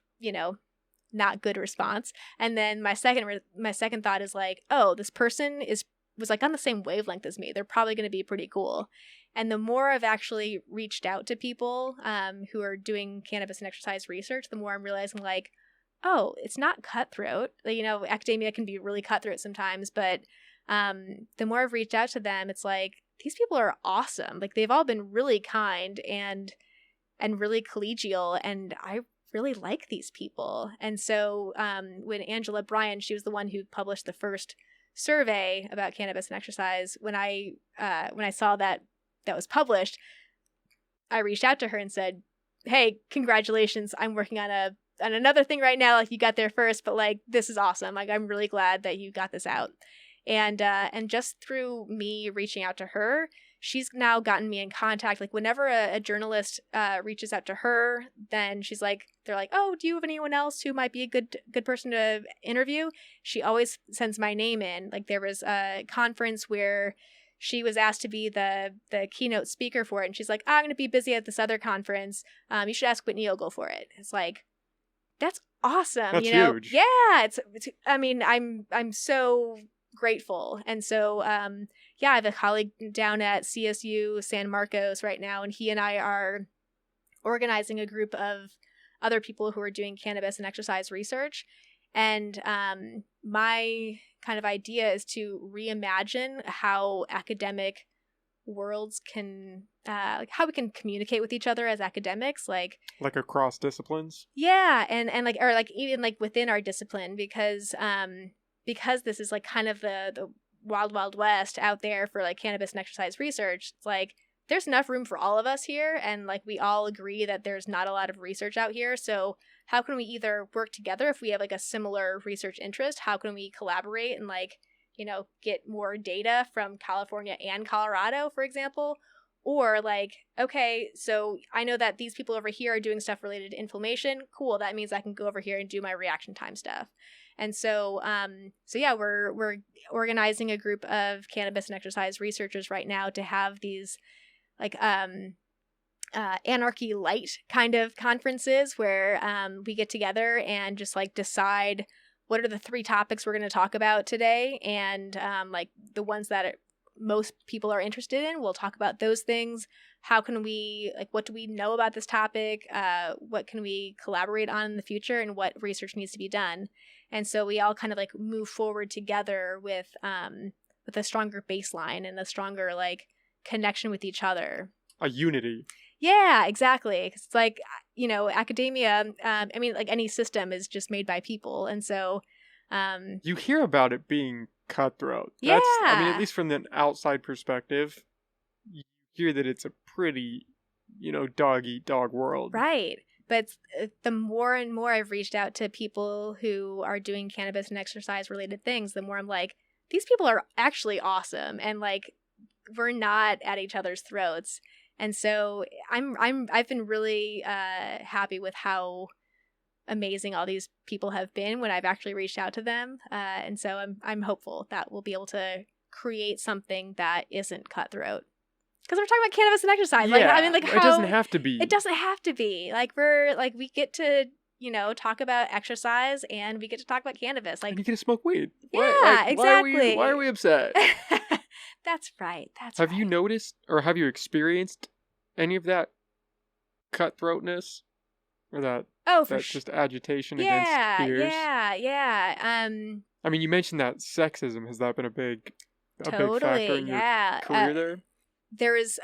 not good response. And then my second thought is like, oh, this person was like on the same wavelength as me. They're probably going to be pretty cool. And the more I've actually reached out to people who are doing cannabis and exercise research, the more I'm realizing like, oh, it's not cutthroat. Like, academia can be really cutthroat sometimes, but the more I've reached out to them, it's like, these people are awesome. Like they've all been really kind and really collegial. And I really like these people. And so when Angela Bryan, she was the one who published the first survey about cannabis and exercise, when I saw that was published, I reached out to her and said, hey, congratulations, I'm working on another thing right now, like you got there first, but like this is awesome, like I'm really glad that you got this out. And just through me reaching out to her, she's now gotten me in contact. Like whenever a journalist reaches out to her, then they're like, oh, do you have anyone else who might be a good person to interview? She always sends my name in. Like there was a conference where she was asked to be the keynote speaker for it, and she's like, I'm going to be busy at this other conference. You should ask Whitney Ogle for it. It's like, that's awesome. That's huge. Yeah. It's I mean, I'm so grateful. And so, I have a colleague down at CSU San Marcos right now, and he and I are organizing a group of other people who are doing cannabis and exercise research. And my kind of idea is to reimagine how academic worlds can, like how we can communicate with each other as academics, like across disciplines. Yeah, and like, or like even like within our discipline, because this is like kind of the wild west out there for like cannabis and exercise research. It's like there's enough room for all of us here, and like we all agree that there's not a lot of research out here. So how can we either work together if we have like a similar research interest? How can we collaborate and like, get more data from California and Colorado, for example? Or like, okay, so I know that these people over here are doing stuff related to inflammation. Cool, that means I can go over here and do my reaction time stuff. And so, we're organizing a group of cannabis and exercise researchers right now to have these like anarchy light kind of conferences where we get together and just like decide what are the 3 topics we're going to talk about today, and like the ones that most people are interested in, we'll talk about those things. How can we, like, what do we know about this topic? What can we collaborate on in the future, and what research needs to be done? And so we all kind of like move forward together with a stronger baseline and a stronger like connection with each other. A unity. Yeah, exactly. 'Cause it's like, academia, I mean, like any system is just made by people. And so you hear about it being cutthroat. Yeah. I mean, at least from the outside perspective, you hear that it's a pretty, dog eat dog world. Right. But the more and more I've reached out to people who are doing cannabis and exercise related things, the more I'm like, these people are actually awesome. And like, we're not at each other's throats. And so I've been really happy with how amazing all these people have been when I've actually reached out to them. And so I'm hopeful that we'll be able to create something that isn't cutthroat. Because we're talking about cannabis and exercise. Yeah, like, I mean, like how it doesn't have to be. It doesn't have to be. Like we get to, talk about exercise, and we get to talk about cannabis. Like, and you get to smoke weed. Yeah, exactly. Why are we upset? That's right. Have you noticed, or have you experienced any of that cutthroatness, or that just agitation against peers? Yeah. I mean, you mentioned that sexism. Has that been a big Totally, factor in your career there? There's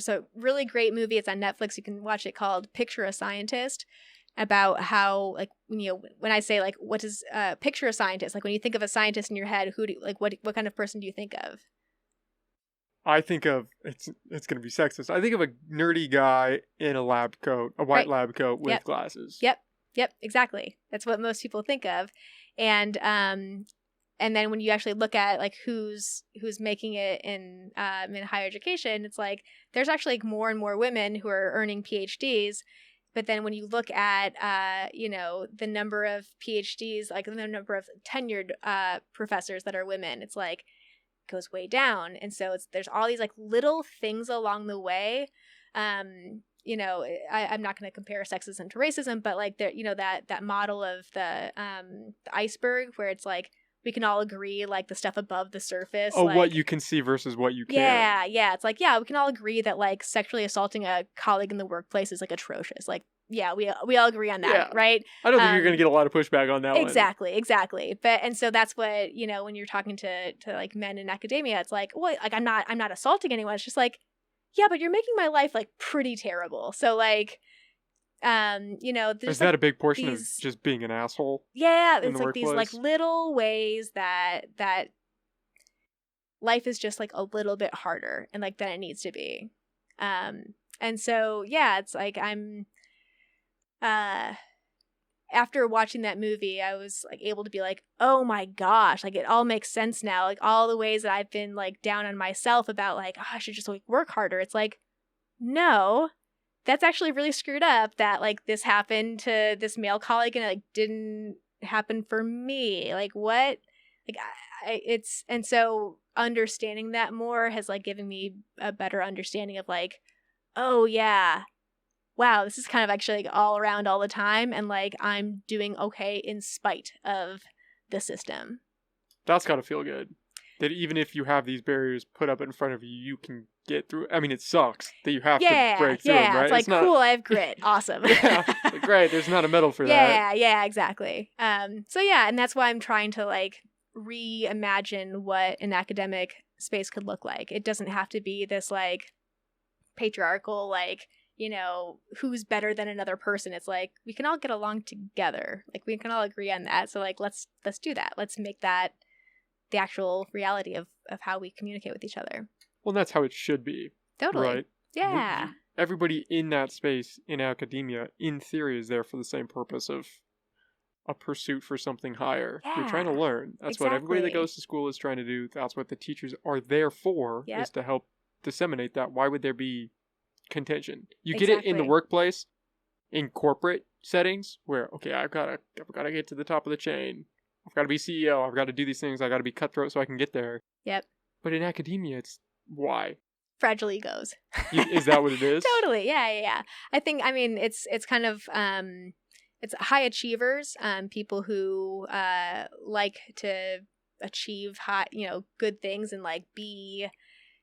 a really great movie. It's on Netflix. You can watch it, called Picture a Scientist, about how, like, when I say, like, what does picture a scientist, like when you think of a scientist in your head, what kind of person do you think of? I think of, it's going to be sexist, I think of a nerdy guy in a lab coat, a white lab coat with glasses. Yep, exactly. That's what most people think of. And then when you actually look at like who's making it in higher education, it's like there's actually like more and more women who are earning PhDs. But then when you look at the number of PhDs, like the number of tenured professors that are women, it's like goes way down. And so there's all these like little things along the way. I'm not going to compare sexism to racism, but like that model of the iceberg, where it's like we can all agree like the stuff above the surface. Oh, like, what you can see versus what you can't. Yeah. It's like, we can all agree that like sexually assaulting a colleague in the workplace is like atrocious. Like, yeah, we all agree on that, right? I don't think you're going to get a lot of pushback on that one. Exactly. But, and so that's what, when you're talking to like men in academia, it's like, well, like I'm not assaulting anyone. It's just like, yeah, but you're making my life like pretty terrible. So like, Is that a big portion of just being an asshole? Yeah, it's like these like little ways that life is just like a little bit harder and like than it needs to be. And so it's like I'm after watching that movie, I was like able to be like, oh my gosh, like it all makes sense now. Like all the ways that I've been like down on myself about like, oh, I should just like work harder. It's like, no, that's actually really screwed up that like this happened to this male colleague and it like didn't happen for me. Like what? Like it's, and so understanding that more has like given me a better understanding of like, oh yeah, wow, this is kind of actually like all around all the time, and like I'm doing okay in spite of the system. That's gotta feel good. That even if you have these barriers put up in front of you, you can get through. I mean, it sucks that you have to break through them, right? It's like, it's cool, I have grit. Awesome. Like, great, there's not a medal for that. Yeah, exactly. So yeah, and that's why I'm trying to like reimagine what an academic space could look like. It doesn't have to be this like patriarchal, like, you know, who's better than another person. It's like we can all get along together. Like we can all agree on that. So like let's do that. Let's make that the actual reality of how we communicate with each other. Well, that's how it should be. Totally. Right? Yeah. Everybody in that space in academia, in theory, is there for the same purpose of a pursuit for something higher. Yeah, you're trying to learn. That's what everybody that goes to school is trying to do. That's what the teachers are there for, is to help disseminate that. Why would there be contention? You get it in the workplace, in corporate settings, where, okay, I've got to get to the top of the chain. I've got to be CEO. I've got to do these things. I got to be cutthroat so I can get there. Yep. But in academia, it's why? Fragile egos. Is that what it is? Totally. Yeah. I think, I mean, it's kind of, it's high achievers, people who like to achieve high, good things and like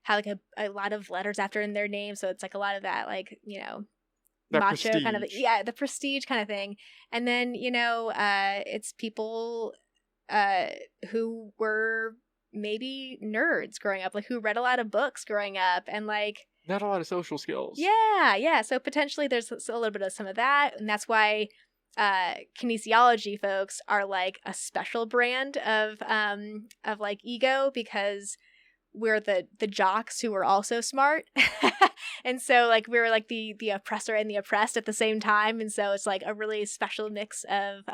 have like a lot of letters after in their name. So it's like a lot of that, like, that macho prestige. kind of, the prestige kind of thing. And then, it's people who were maybe nerds growing up, like who read a lot of books growing up and like not a lot of social skills. Yeah. So potentially there's a little bit of some of that. And that's why kinesiology folks are like a special brand of like ego, because we're the jocks who are also smart. And so like we're like the oppressor and the oppressed at the same time. And so it's like a really special mix of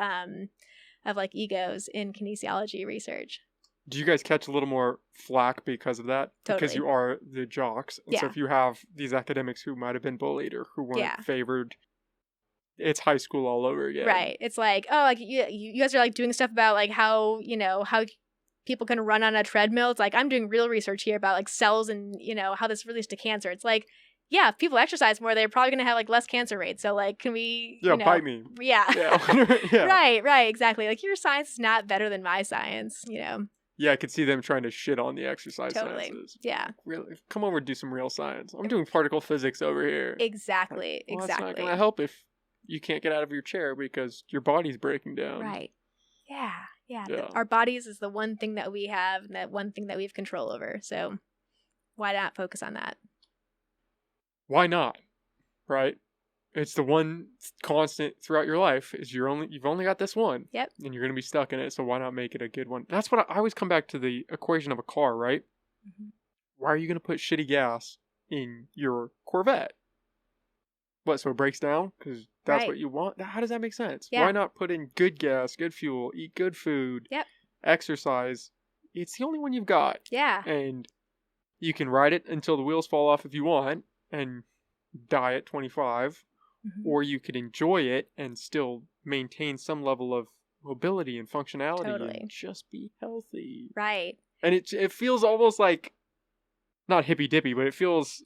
like egos in kinesiology research. Do you guys catch a little more flack because of that? Totally. Because you are the jocks. And so if you have these academics who might have been bullied or who weren't favored, it's high school all over again. Right. It's like, oh, like you guys are like doing stuff about like how people can run on a treadmill. It's like, I'm doing real research here about like cells and, how this relates to cancer. It's like, yeah, if people exercise more, they're probably going to have like less cancer rates. So like, can we, bite me. Yeah. Yeah. Right. Exactly. Like your science is not better than my science, Yeah, I could see them trying to shit on the exercise sciences. Yeah. Really, come over and do some real science. I'm doing particle physics over here. Exactly. Well, that's not going to help if you can't get out of your chair because your body's breaking down. Right. Yeah. Our bodies is the one thing that we have and that one thing that we have control over. So why not focus on that? Why not? Right? It's the one constant throughout your life is you've only got this one. Yep. And you're going to be stuck in it, so why not make it a good one? That's what I always come back to, the equation of a car, right? Mm-hmm. Why are you going to put shitty gas in your Corvette? What, so it breaks down? Because that's what you want? How does that make sense? Yeah. Why not put in good gas, good fuel, eat good food, exercise? It's the only one you've got. Yeah. And you can ride it until the wheels fall off if you want and die at 25. Mm-hmm. Or you could enjoy it and still maintain some level of mobility and functionality and just be healthy. Right. And it feels almost like, not hippy-dippy, but it feels,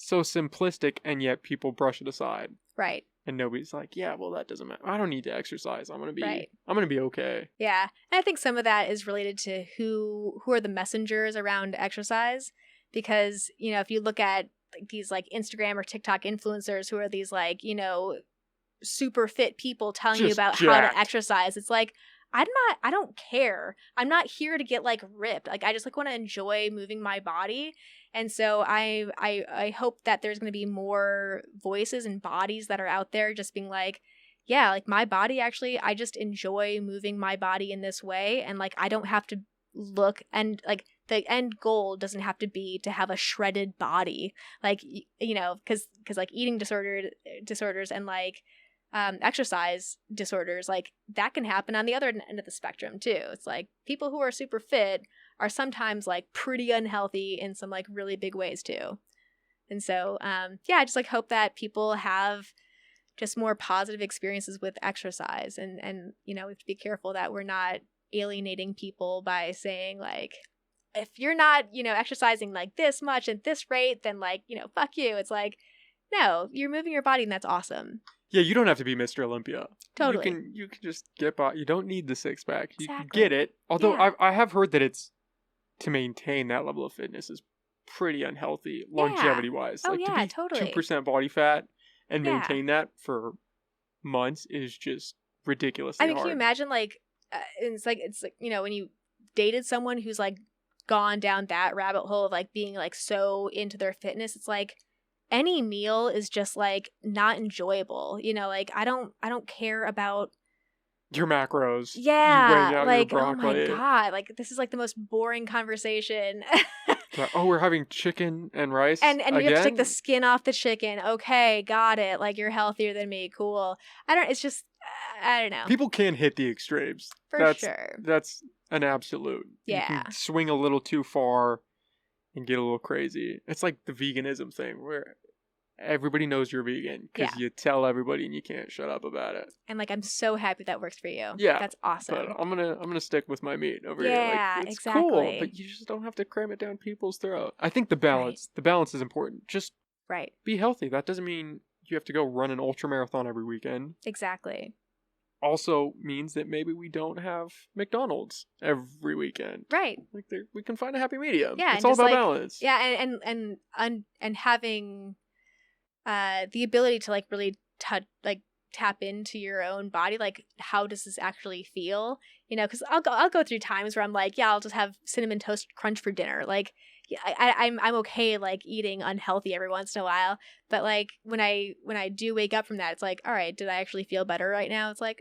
so simplistic, and yet people brush it aside. Right. And nobody's like, yeah, well, that doesn't matter. I don't need to exercise. I'm gonna be okay. Yeah. And I think some of that is related to who are the messengers around exercise. Because, if you look at these like Instagram or TikTok influencers who are these like, super fit people telling you about how to exercise, it's like, I don't care. I'm not here to get like ripped. Like I just like want to enjoy moving my body. And so I hope that there's going to be more voices and bodies that are out there just being like, yeah, like my body actually, I just enjoy moving my body in this way. And like, I don't have to look, and like the end goal doesn't have to be to have a shredded body. Like, you know, because like eating disorders and like exercise disorders, like that can happen on the other end of the spectrum too. It's like people who are super fit are sometimes like pretty unhealthy in some like really big ways too. And so yeah, I just like hope that people have just more positive experiences with exercise, and you know, we have to be careful that we're not alienating people by saying like, if you're not, you know, exercising like this much at this rate, then like, you know, fuck you. It's like, no, you're moving your body and that's awesome. Yeah, you don't have to be Mr. Olympia. Totally. You can just get by. You don't need the six pack. You Exactly. can get it. Although Yeah. I have heard that it's, to maintain that level of fitness is pretty unhealthy longevity wise. Oh, like yeah, to be totally. 2% body fat and Yeah. maintain that for months is just ridiculously I mean, hard. can you imagine like it's like you know, when you dated someone who's like gone down that rabbit hole of like being like so into their fitness, it's like any meal is just like not enjoyable, you know, like I don't care about your macros. Yeah, You weighing out like, your oh my broccoli. god, like this is like the most boring conversation. Like, oh, we're having chicken and rice and you have to take again? the skin off the chicken. Okay, got it. Like you're healthier than me. Cool. It's just I don't know. People can hit the extremes. For sure. That's an absolute. Yeah. You can swing a little too far and get a little crazy. It's like the veganism thing where everybody knows you're vegan because you tell everybody and you can't shut up about it. And like, I'm so happy that works for you. Yeah, that's awesome. But I'm gonna stick with my meat over here. Yeah, Like, it's exactly. cool, but you just don't have to cram it down people's throat. I think the balance is important. Just be healthy. That doesn't mean you have to go run an ultra marathon every weekend. Exactly. Also means that maybe we don't have McDonald's every weekend. Right. Like we can find a happy medium. Yeah, it's all about like, balance. Yeah, and having the ability to like really tap into your own body, like how does this actually feel, you know, because I'll go through times where I'm like, yeah, I'll just have cinnamon toast crunch for dinner, like yeah, I'm okay like eating unhealthy every once in a while, but like when I do wake up from that, it's like, all right, did I actually feel better right now? It's like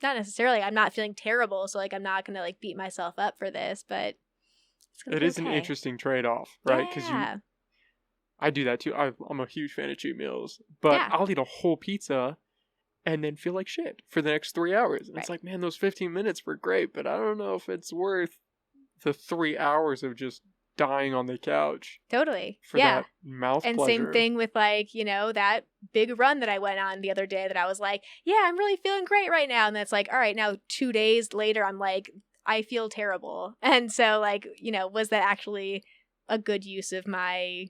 not necessarily. I'm not feeling terrible, so like I'm not gonna like beat myself up for this, but it is an interesting trade-off, right? Because I do that too. I'm a huge fan of cheat meals, but I'll eat a whole pizza and then feel like shit for the next 3 hours. And it's like, man, those 15 minutes were great, but I don't know if it's worth the 3 hours of just dying on the couch. Totally. For that mouth and pleasure. Same thing with like, you know, that big run that I went on the other day that I was like, yeah, I'm really feeling great right now. And that's like, all right, now 2 days later, I'm like, I feel terrible. And so like, you know, was that actually a good use of my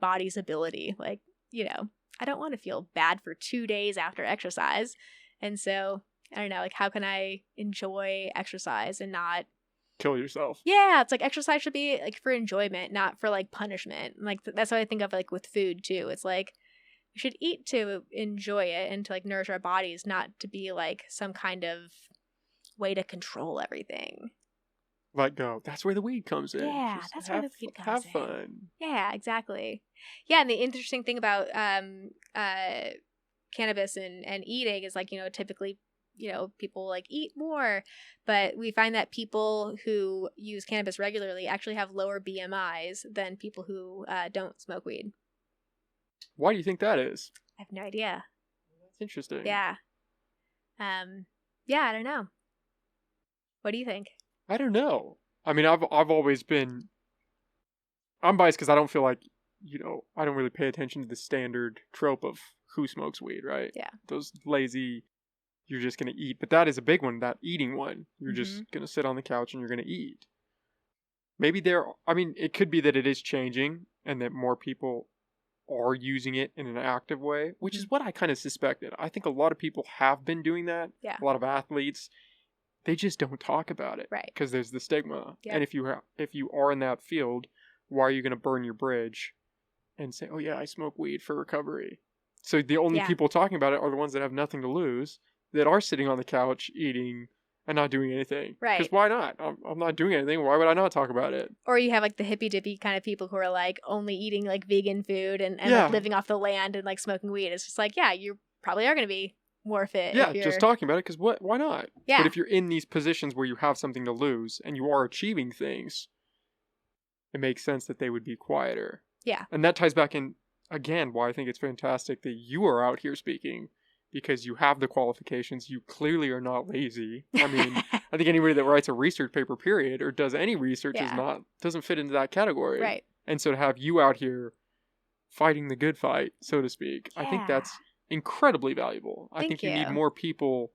body's ability? Like, you know, I don't want to feel bad for 2 days after exercise. And so I don't know, like how can I enjoy exercise and not kill yourself? Yeah, it's like exercise should be like for enjoyment, not for like punishment. Like that's what I think of like with food too. It's like we should eat to enjoy it and to like nourish our bodies, not to be like some kind of way to control everything. Let go. That's where the weed comes in. Yeah, that's where the weed comes in. Have fun. Yeah, exactly. Yeah, and the interesting thing about cannabis and eating is like, you know, typically, you know, people like eat more, but we find that people who use cannabis regularly actually have lower BMIs than people who don't smoke weed. Why do you think that is? I have no idea. That's interesting. Yeah. Yeah, I don't know. What do you think? I don't know. I mean, I've always been. I'm biased because I don't feel like, you know, I don't really pay attention to the standard trope of who smokes weed, right? Yeah. Those lazy, you're just gonna eat. But that is a big one. That eating one. You're just gonna sit on the couch and you're gonna eat. Maybe I mean, it could be that it is changing and that more people are using it in an active way, which is what I kind of suspected. I think a lot of people have been doing that. Yeah. A lot of athletes. They just don't talk about it, right? Because there's the stigma. Yep. And if you are in that field, why are you going to burn your bridge and say, "Oh yeah, I smoke weed for recovery"? So the only people talking about it are the ones that have nothing to lose, that are sitting on the couch eating and not doing anything. Right. Because why not? I'm not doing anything. Why would I not talk about it? Or you have like the hippy dippy kind of people who are like only eating like vegan food and like living off the land and like smoking weed. It's just like, yeah, you probably are going to be more fit. Yeah, just talking about it because why not? Yeah. But if you're in these positions where you have something to lose and you are achieving things, it makes sense that they would be quieter. Yeah. And that ties back in, again, why I think it's fantastic that you are out here speaking. Because you have the qualifications, you clearly are not lazy. I mean, I think anybody that writes a research paper, period, or does any research doesn't fit into that category. Right. And so to have you out here fighting the good fight, so to speak, I think that's incredibly valuable. I think you need more people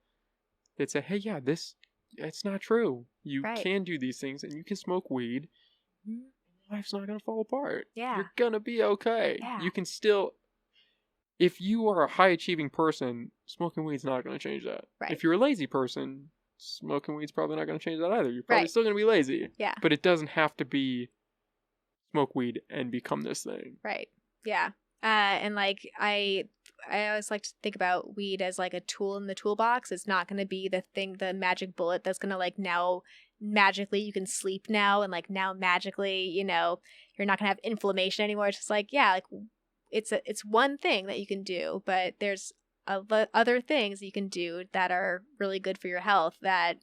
that say, hey, yeah, it's not true. You can do these things and you can smoke weed. Life's not going to fall apart. Yeah. You're going to be okay. Yeah. You can still... If you are a high-achieving person, smoking weed's not going to change that. Right. If you're a lazy person, smoking weed's probably not going to change that either. You're probably still going to be lazy. Yeah. But it doesn't have to be smoke weed and become this thing. Right. Yeah. And like I always like to think about weed as like a tool in the toolbox. It's not going to be the magic bullet that's going to like now magically you can sleep now and like now magically, you know, you're not going to have inflammation anymore. It's just like, yeah, like it's one thing that you can do, but there's other things that you can do that are really good for your health that,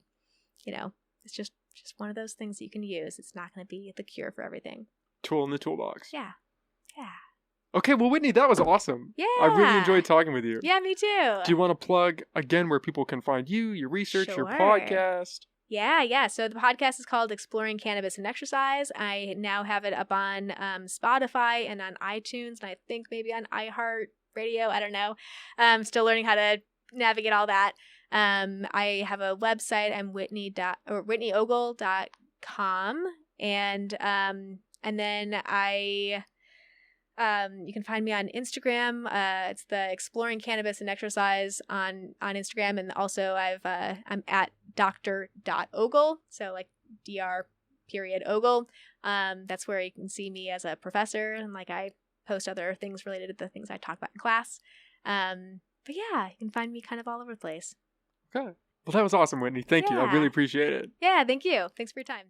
you know, it's just one of those things that you can use. It's not going to be the cure for everything. Tool in the toolbox. Yeah. Yeah. Okay, well, Whitney, that was awesome. Yeah. I really enjoyed talking with you. Yeah, me too. Do you want to plug, again, where people can find you, your research, your podcast? Yeah. So the podcast is called Exploring Cannabis and Exercise. I now have it up on Spotify and on iTunes, and I think maybe on iHeartRadio. I don't know. I'm still learning how to navigate all that. I have a website. I'm whitneyogle.com, and then you can find me on Instagram. It's the Exploring Cannabis and Exercise on Instagram, and also I'm at Dr.Ogle, so like Dr.Ogle. That's where you can see me as a professor, and like I post other things related to the things I talk about in class. But yeah, you can find me kind of all over the place. Okay. Well, that was awesome, Whitney. Thank you. I really appreciate it. Yeah, thank you. Thanks for your time.